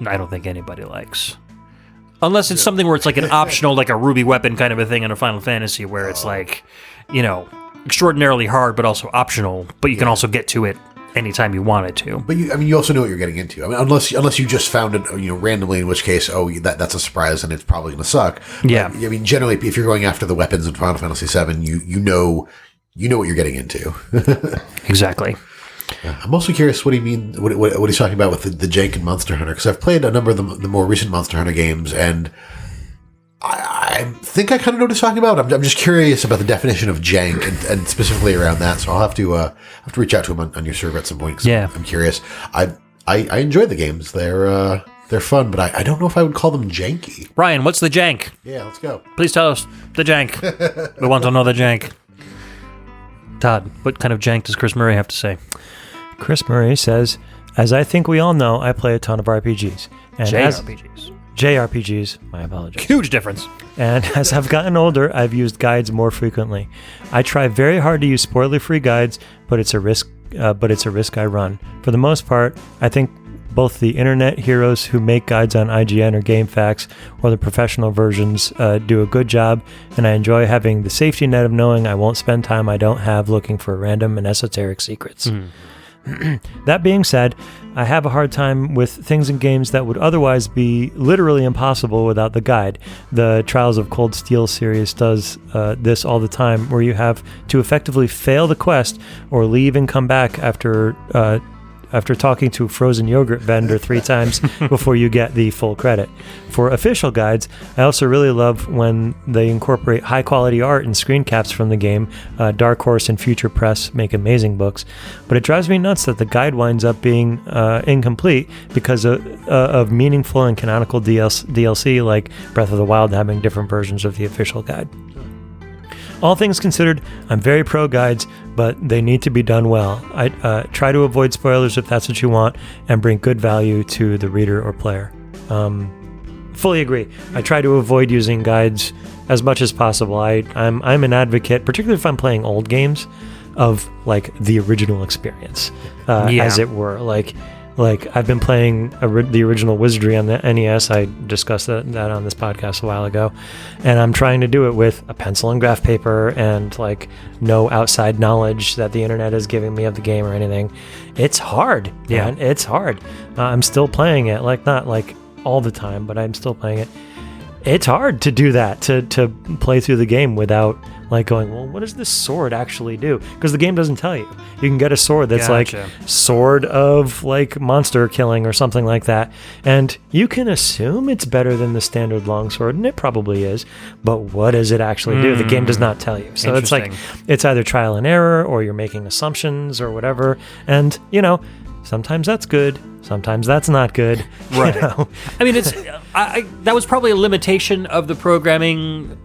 I don't think anybody likes. Unless it's something where it's like an optional, like a ruby weapon kind of a thing in a Final Fantasy where it's like, you know, extraordinarily hard but also optional, but you can also get to it anytime you wanted to. But you also know what you're getting into. I mean, unless you just found it, you know, randomly, in which case, that's a surprise and it's probably going to suck. Yeah. But, I mean, generally, if you're going after the weapons in Final Fantasy VII, you know what you're getting into. Exactly. I'm also curious what he mean. What he's talking about with the jank in Monster Hunter, because I've played a number of the more recent Monster Hunter games, and I think I kind of know what he's talking about. I'm just curious about the definition of jank and specifically around that. So I'll have to reach out to him on your server at some point. 'Cause Yeah. I'm curious. I I enjoy the games. They're fun, but I don't know if I would call them janky. Ryan, what's the jank? Yeah, let's go. Please tell us the jank. We want to know the jank. Todd, what kind of jank does Chris Murray have to say? Chris Murray says, as I think we all know, I play a ton of RPGs. And JRPGs, my apologies. Huge difference. And as I've gotten older, I've used guides more frequently. I try very hard to use spoiler-free guides, but it's a risk. I run. For the most part, I think both the internet heroes who make guides on IGN or GameFAQs or the professional versions do a good job, and I enjoy having the safety net of knowing I won't spend time I don't have looking for random and esoteric secrets. That being said, I have a hard time with things in games that would otherwise be literally impossible without the guide. The Trials of Cold Steel series does this all the time, where you have to effectively fail the quest or leave and come back after talking to a frozen yogurt vendor 3 times before you get the full credit. For official guides, I also really love when they incorporate high-quality art and screen caps from the game. Dark Horse and Future Press make amazing books, but it drives me nuts that the guide winds up being incomplete because of meaningful and canonical DLC like Breath of the Wild having different versions of the official guide. All things considered, I'm very pro guides, but they need to be done well. I try to avoid spoilers if that's what you want, and bring good value to the reader or player. Fully agree. I try to avoid using guides as much as possible. I'm an advocate, particularly if I'm playing old games, of like the original experience, as it were. Like I've been playing the original Wizardry on the NES. I discussed that on this podcast a while ago, and I'm trying to do it with a pencil and graph paper and like no outside knowledge that the internet is giving me of the game or anything. It's hard, man. It's hard. I'm still playing it, like not like all the time, but I'm still playing it. It's hard to do that, to play through the game without like going, well, what does this sword actually do? Because the game doesn't tell you. You can get a sword that's like sword of like monster killing or something like that, and you can assume it's better than the standard longsword, and it probably is, but what does it actually do? The game does not tell you. So it's like, it's either trial and error or you're making assumptions or whatever, and sometimes that's good, sometimes that's not good. Right. I mean, it's that was probably a limitation of the programming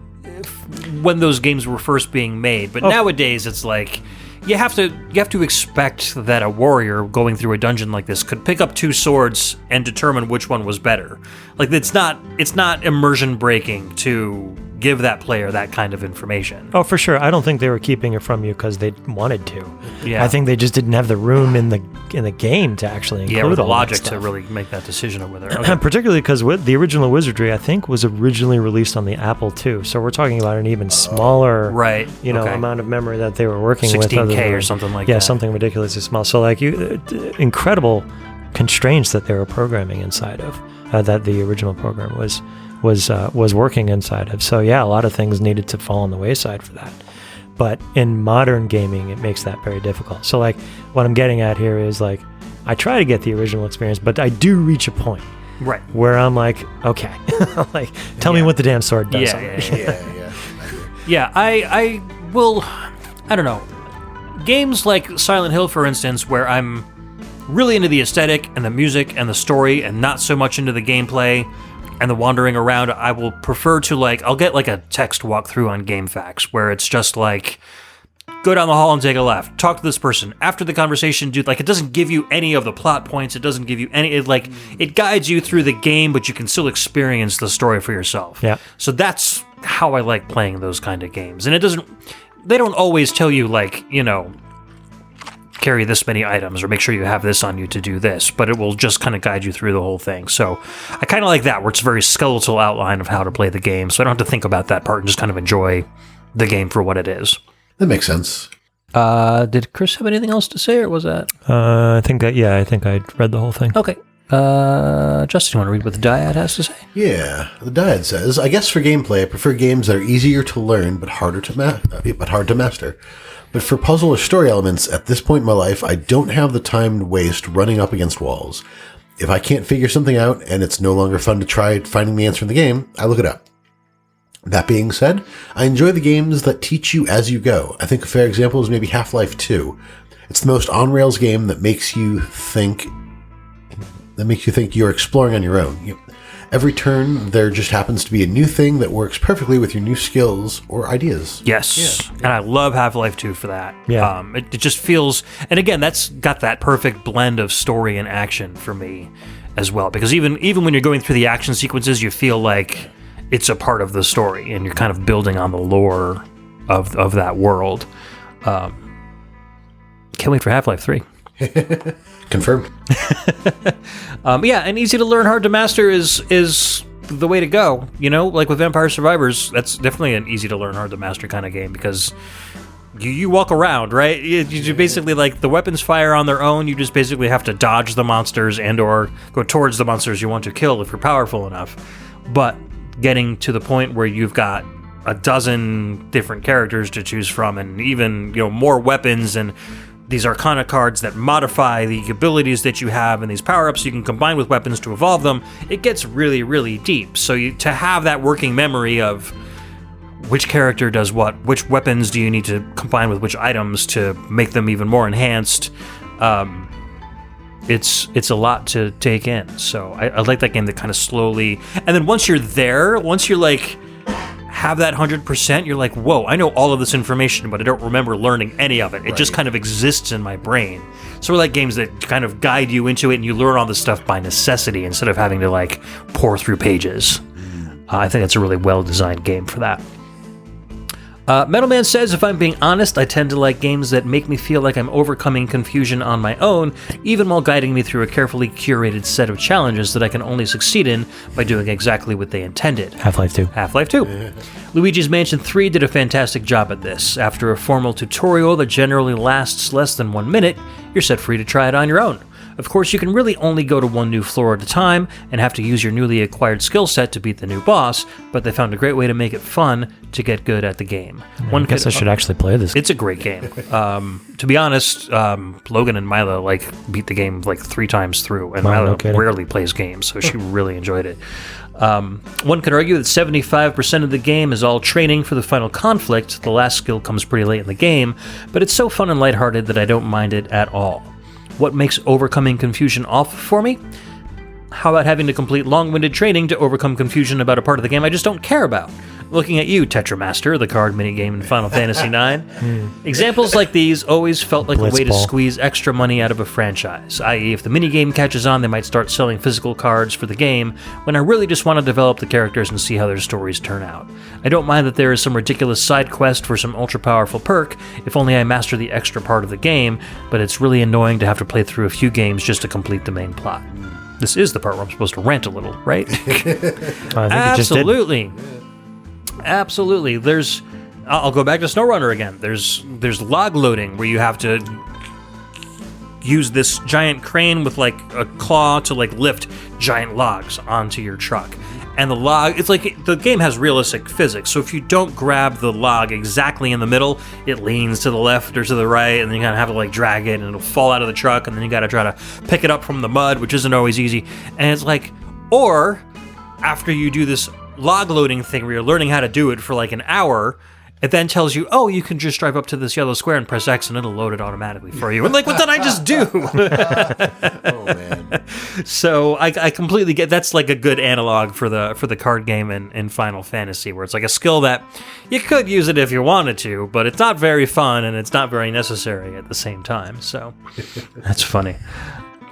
when those games were first being made, but nowadays it's like you have to expect that a warrior going through a dungeon like this could pick up 2 swords and determine which one was better. Like it's not immersion breaking to give that player that kind of information. Oh, for sure. I don't think they were keeping it from you because they wanted to. Yeah. I think they just didn't have the room in the game to actually include or the all logic that stuff to really make that decision over there. Okay. Particularly because the original Wizardry, I think, was originally released on the Apple II. So we're talking about an even smaller, amount of memory that they were working 16K with. 16K or something like that. Yeah, something ridiculously small. So like incredible constraints that they were programming inside of, that the original program was working inside of. So yeah, a lot of things needed to fall on the wayside for that. But in modern gaming, it makes that very difficult. So like what I'm getting at here is like, I try to get the original experience, but I do reach a point where I'm like, okay, like tell me what the damn sword does. Yeah, I will, I don't know. Games like Silent Hill, for instance, where I'm really into the aesthetic and the music and the story and not so much into the gameplay and the wandering around, I will prefer to I'll get like a text walkthrough on GameFAQs where it's just like, go down the hall and take a left, talk to this person. After the conversation, dude, like it doesn't give you any of the plot points. It doesn't give you any, it guides you through the game, but you can still experience the story for yourself. Yeah. So that's how I like playing those kind of games. And they don't always tell you carry this many items or make sure you have this on you to do this, but it will just kind of guide you through the whole thing. So I kind of like that, where it's a very skeletal outline of how to play the game, so I don't have to think about that part and just kind of enjoy the game for what it is. That makes sense. Did Chris have anything else to say, or was that? I think I read the whole thing. Okay. Justin, you want to read what the dyad has to say? Yeah, the dyad says, I guess for gameplay, I prefer games that are easier to learn but hard to master. But for puzzle or story elements, at this point in my life, I don't have the time to waste running up against walls. If I can't figure something out and it's no longer fun to try finding the answer in the game, I look it up. That being said, I enjoy the games that teach you as you go. I think a fair example is maybe Half-Life 2. It's the most on-rails game that makes you think that makes you think you're exploring on your own. Every turn, there just happens to be a new thing that works perfectly with your new skills or ideas. Yes. And I love Half-Life 2 for that. Yeah. It just feels, and again, that's got that perfect blend of story and action for me as well. Because even when you're going through the action sequences, you feel like it's a part of the story and you're kind of building on the lore of that world. Can't wait for Half-Life 3. Confirmed. Yeah, and easy to learn, hard to master is the way to go. Like with Vampire Survivors, that's definitely an easy to learn, hard to master kind of game because you walk around, right? You basically, like, the weapons fire on their own. You just basically have to dodge the monsters and or go towards the monsters you want to kill if you're powerful enough. But getting to the point where you've got a dozen different characters to choose from and even, more weapons and these Arcana cards that modify the abilities that you have and these power-ups you can combine with weapons to evolve them, it gets really, really deep. So to have that working memory of which character does what, which weapons do you need to combine with which items to make them even more enhanced, it's a lot to take in. So I like that game that kind of slowly... And then once you're there, once you're like... have that 100%, you're like, whoa, I know all of this information, but I don't remember learning any of it. It just kind of exists in my brain. So we're like games that kind of guide you into it and you learn all this stuff by necessity instead of having to like pour through pages. I think it's a really well-designed game for that. Metal Man says, if I'm being honest, I tend to like games that make me feel like I'm overcoming confusion on my own, even while guiding me through a carefully curated set of challenges that I can only succeed in by doing exactly what they intended. Half-Life 2. Half-Life 2. Luigi's Mansion 3 did a fantastic job at this. After a formal tutorial that generally lasts less than 1 minute, you're set free to try it on your own. Of course, you can really only go to one new floor at a time and have to use your newly acquired skill set to beat the new boss, but they found a great way to make it fun to get good at the game. I guess I should actually play this. It's a great game. To be honest, Logan and Mila beat the game 3 times through, and Mila rarely plays games, so she really enjoyed it. One could argue that 75% of the game is all training for the final conflict. The last skill comes pretty late in the game, but it's so fun and lighthearted that I don't mind it at all. What makes overcoming confusion awful for me? How about having to complete long-winded training to overcome confusion about a part of the game I just don't care about? Looking at you, Tetramaster, the card minigame in Final Fantasy IX. Examples like these always felt like a way to squeeze extra money out of a franchise, i.e. if the minigame catches on, they might start selling physical cards for the game, when I really just want to develop the characters and see how their stories turn out. I don't mind that there is some ridiculous side quest for some ultra-powerful perk, if only I master the extra part of the game, but it's really annoying to have to play through a few games just to complete the main plot. This is the part where I'm supposed to rant a little, right? Absolutely. Absolutely. I'll go back to SnowRunner again. There's log loading where you have to use this giant crane with like a claw to like lift giant logs onto your truck. And the log, it's like the game has realistic physics. So if you don't grab the log exactly in the middle, it leans to the left or to the right, and then you kind of have to like drag it and it'll fall out of the truck, and then you got to try to pick it up from the mud, which isn't always easy. And it's like, or after you do this log loading thing where you're learning how to do it for like an hour, it then tells you, oh, you can just drive up to this yellow square and press X and it'll load it automatically for you. And like, what did I just do? Oh, man. So I completely get, that's like a good analog for the card game in Final Fantasy, where it's like a skill that you could use it if you wanted to, but it's not very fun and it's not very necessary at the same time. So that's funny.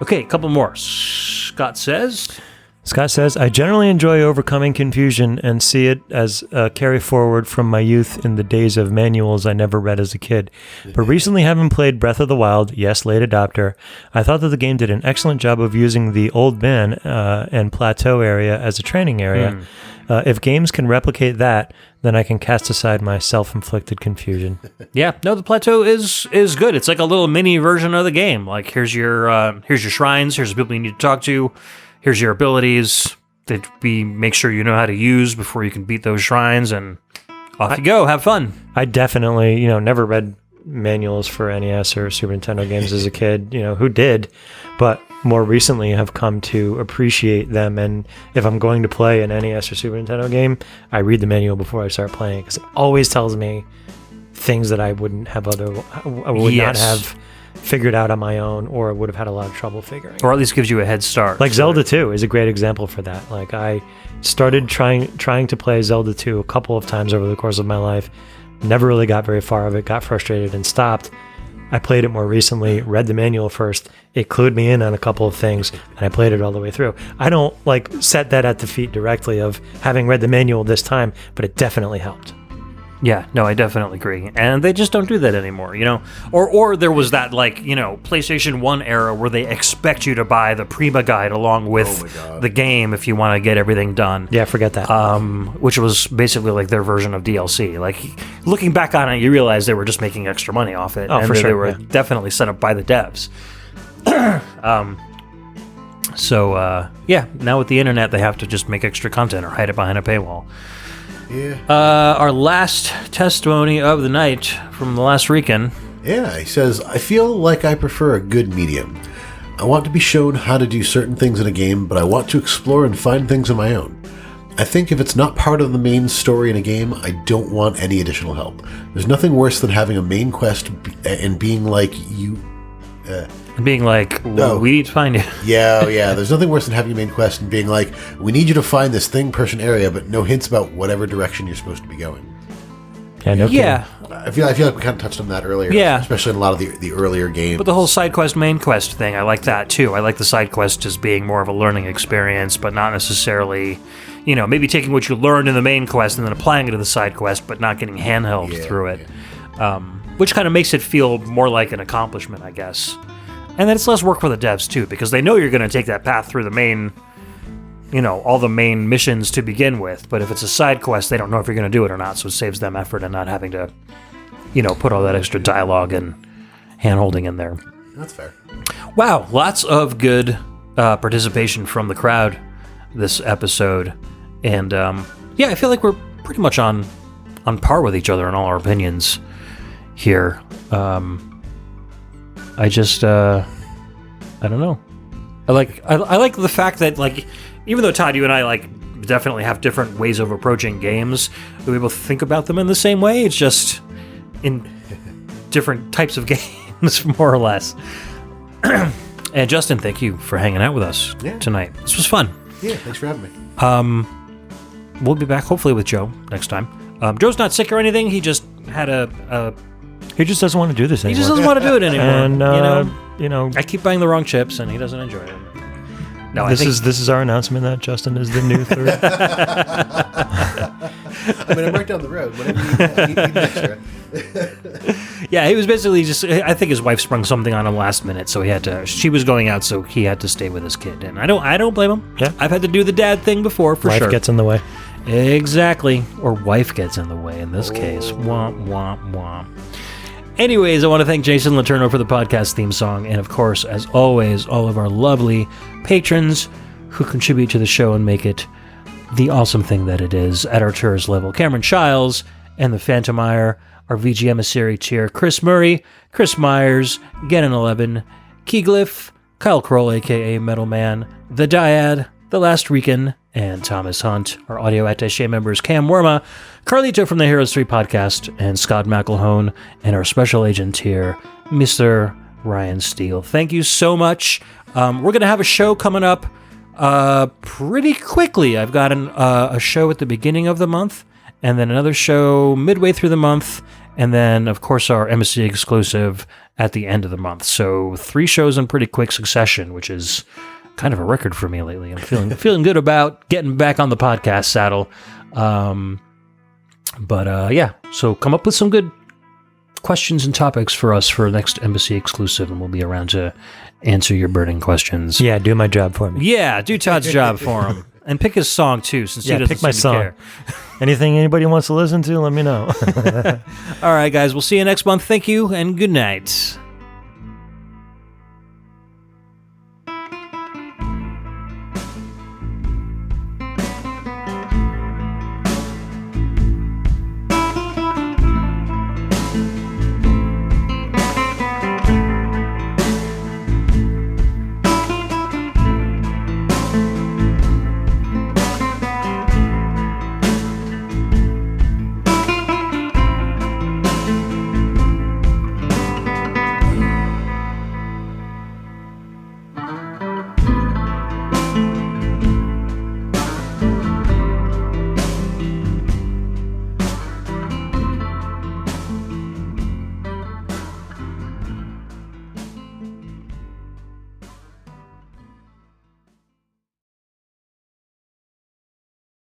Okay, a couple more. Scott says, I generally enjoy overcoming confusion and see it as a carry forward from my youth in the days of manuals I never read as a kid. But recently, having played Breath of the Wild, yes, late adopter, I thought that the game did an excellent job of using the old man and plateau area as a training area. If games can replicate that, then I can cast aside my self-inflicted confusion. Yeah, no, the plateau is good. It's like a little mini version of the game. Like here's your shrines, here's the people you need to talk to. Here's your abilities that we make sure you know how to use before you can beat those shrines, and off you go. Have fun. I definitely, never read manuals for NES or Super Nintendo games as a kid, who did, but more recently have come to appreciate them. And if I'm going to play an NES or Super Nintendo game, I read the manual before I start playing, because it always tells me things that I wouldn't have I would not have figured out on my own, or would have had a lot of trouble figuring. Or at least gives you a head start. Like Zelda 2 is a great example for that. Like I started trying to play Zelda 2 a couple of times over the course of my life. Never really got very far of it, got frustrated and stopped. I played it more recently, read the manual first. It clued me in on a couple of things, and I played it all the way through. I don't like set that at the feet directly of having read the manual this time, but it definitely helped. Yeah, no, I definitely agree. And they just don't do that anymore, you know? Or there was that, like, you know, PlayStation 1 era where they expect you to buy the Prima Guide along with the game if you want to get everything done. Yeah, forget that. Which was basically like their version of DLC. Like, looking back on it, you realize they were just making extra money off it. Oh, and for sure, they were definitely set up by the devs. Now with the internet, they have to just make extra content or hide it behind a paywall. Yeah. Our last testimony of the night from the last weekend. Yeah, he says, I feel like I prefer a good medium. I want to be shown how to do certain things in a game, but I want to explore and find things on my own. I think if it's not part of the main story in a game, I don't want any additional help. There's nothing worse than having a main quest and being like, Being like, No. we need to find it. Yeah. There's nothing worse than having a main quest and being like, we need you to find this thing, person, area, but no hints about whatever direction you're supposed to be going. Yeah, no Yeah, I feel like we kind of touched on that earlier. Yeah. Especially in a lot of the earlier games. but the whole side quest, main quest thing, I like that too. I like the side quest as being more of a learning experience, but not necessarily, you know, maybe taking what you learned in the main quest and then applying it to the side quest, but not getting handheld through it. Which kind of makes it feel more like an accomplishment, I guess. And then it's less work for the devs, too, because they know you're going to take that path through the main, you know, all the main missions to begin with. But if it's a side quest, they don't know if you're going to do it or not, so it saves them effort and not having to, you know, put all that extra dialogue and hand-holding in there. That's fair. Wow, lots of good participation from the crowd this episode. And, I feel like we're pretty much on par with each other in all our opinions here. I just, I don't know. I like the fact that, like, even though Todd, you and I, like, definitely have different ways of approaching games, we both think about them in the same way. It's just in different types of games, more or less. And Justin, thank you for hanging out with us tonight. This was fun. Yeah, thanks for having me. We'll be back hopefully with Joe next time. Joe's not sick or anything. He just had he just doesn't want to do this anymore. He just doesn't want to do it anymore. And you know, I keep buying the wrong chips, and he doesn't enjoy it. No, this is our announcement that Justin is the new third. I mean, I'm right down the road. Whatever you need extra. Yeah, he was basically just. I think his wife sprung something on him last minute, so he had to. She was going out, so he had to stay with his kid, and I don't blame him. Yeah, I've had to do the dad thing before for Life sure. gets in the way. Exactly, or wife gets in the way in this case. Womp womp womp. Anyways, I want to thank Jason Letourneau for the podcast theme song, and of course, as always, all of our lovely patrons who contribute to the show and make it the awesome thing that it is at our tourist level. Cameron Childs and the Phantomire, our VG Emissary tier, Chris Murray, Chris Myers, Gannon11, Keyglyph, Kyle Kroll, aka Metal Man, The Dyad, The Last Rican, and Thomas Hunt. Our audio attaché members Cam Worma, Carlito from the Heroes 3 podcast, and Scott McElhone, and our special agent here, Mr. Ryan Steele. Thank you so much. We're going to have a show coming up pretty quickly. I've got a show at the beginning of the month, and then another show midway through the month, and then, of course, our Embassy exclusive at the end of the month. So 3 shows in pretty quick succession, which is kind of a record for me lately. I'm feeling good about getting back on the podcast saddle. So come up with some good questions and topics for us for next Embassy exclusive, and we'll be around to answer your burning questions. Yeah, do my job for me. Yeah, do Todd's job for him. And pick his song, too, since he doesn't pick my seem to song. care. Anything anybody wants to listen to, let me know. All right, guys, we'll see you next month. Thank you, and good night.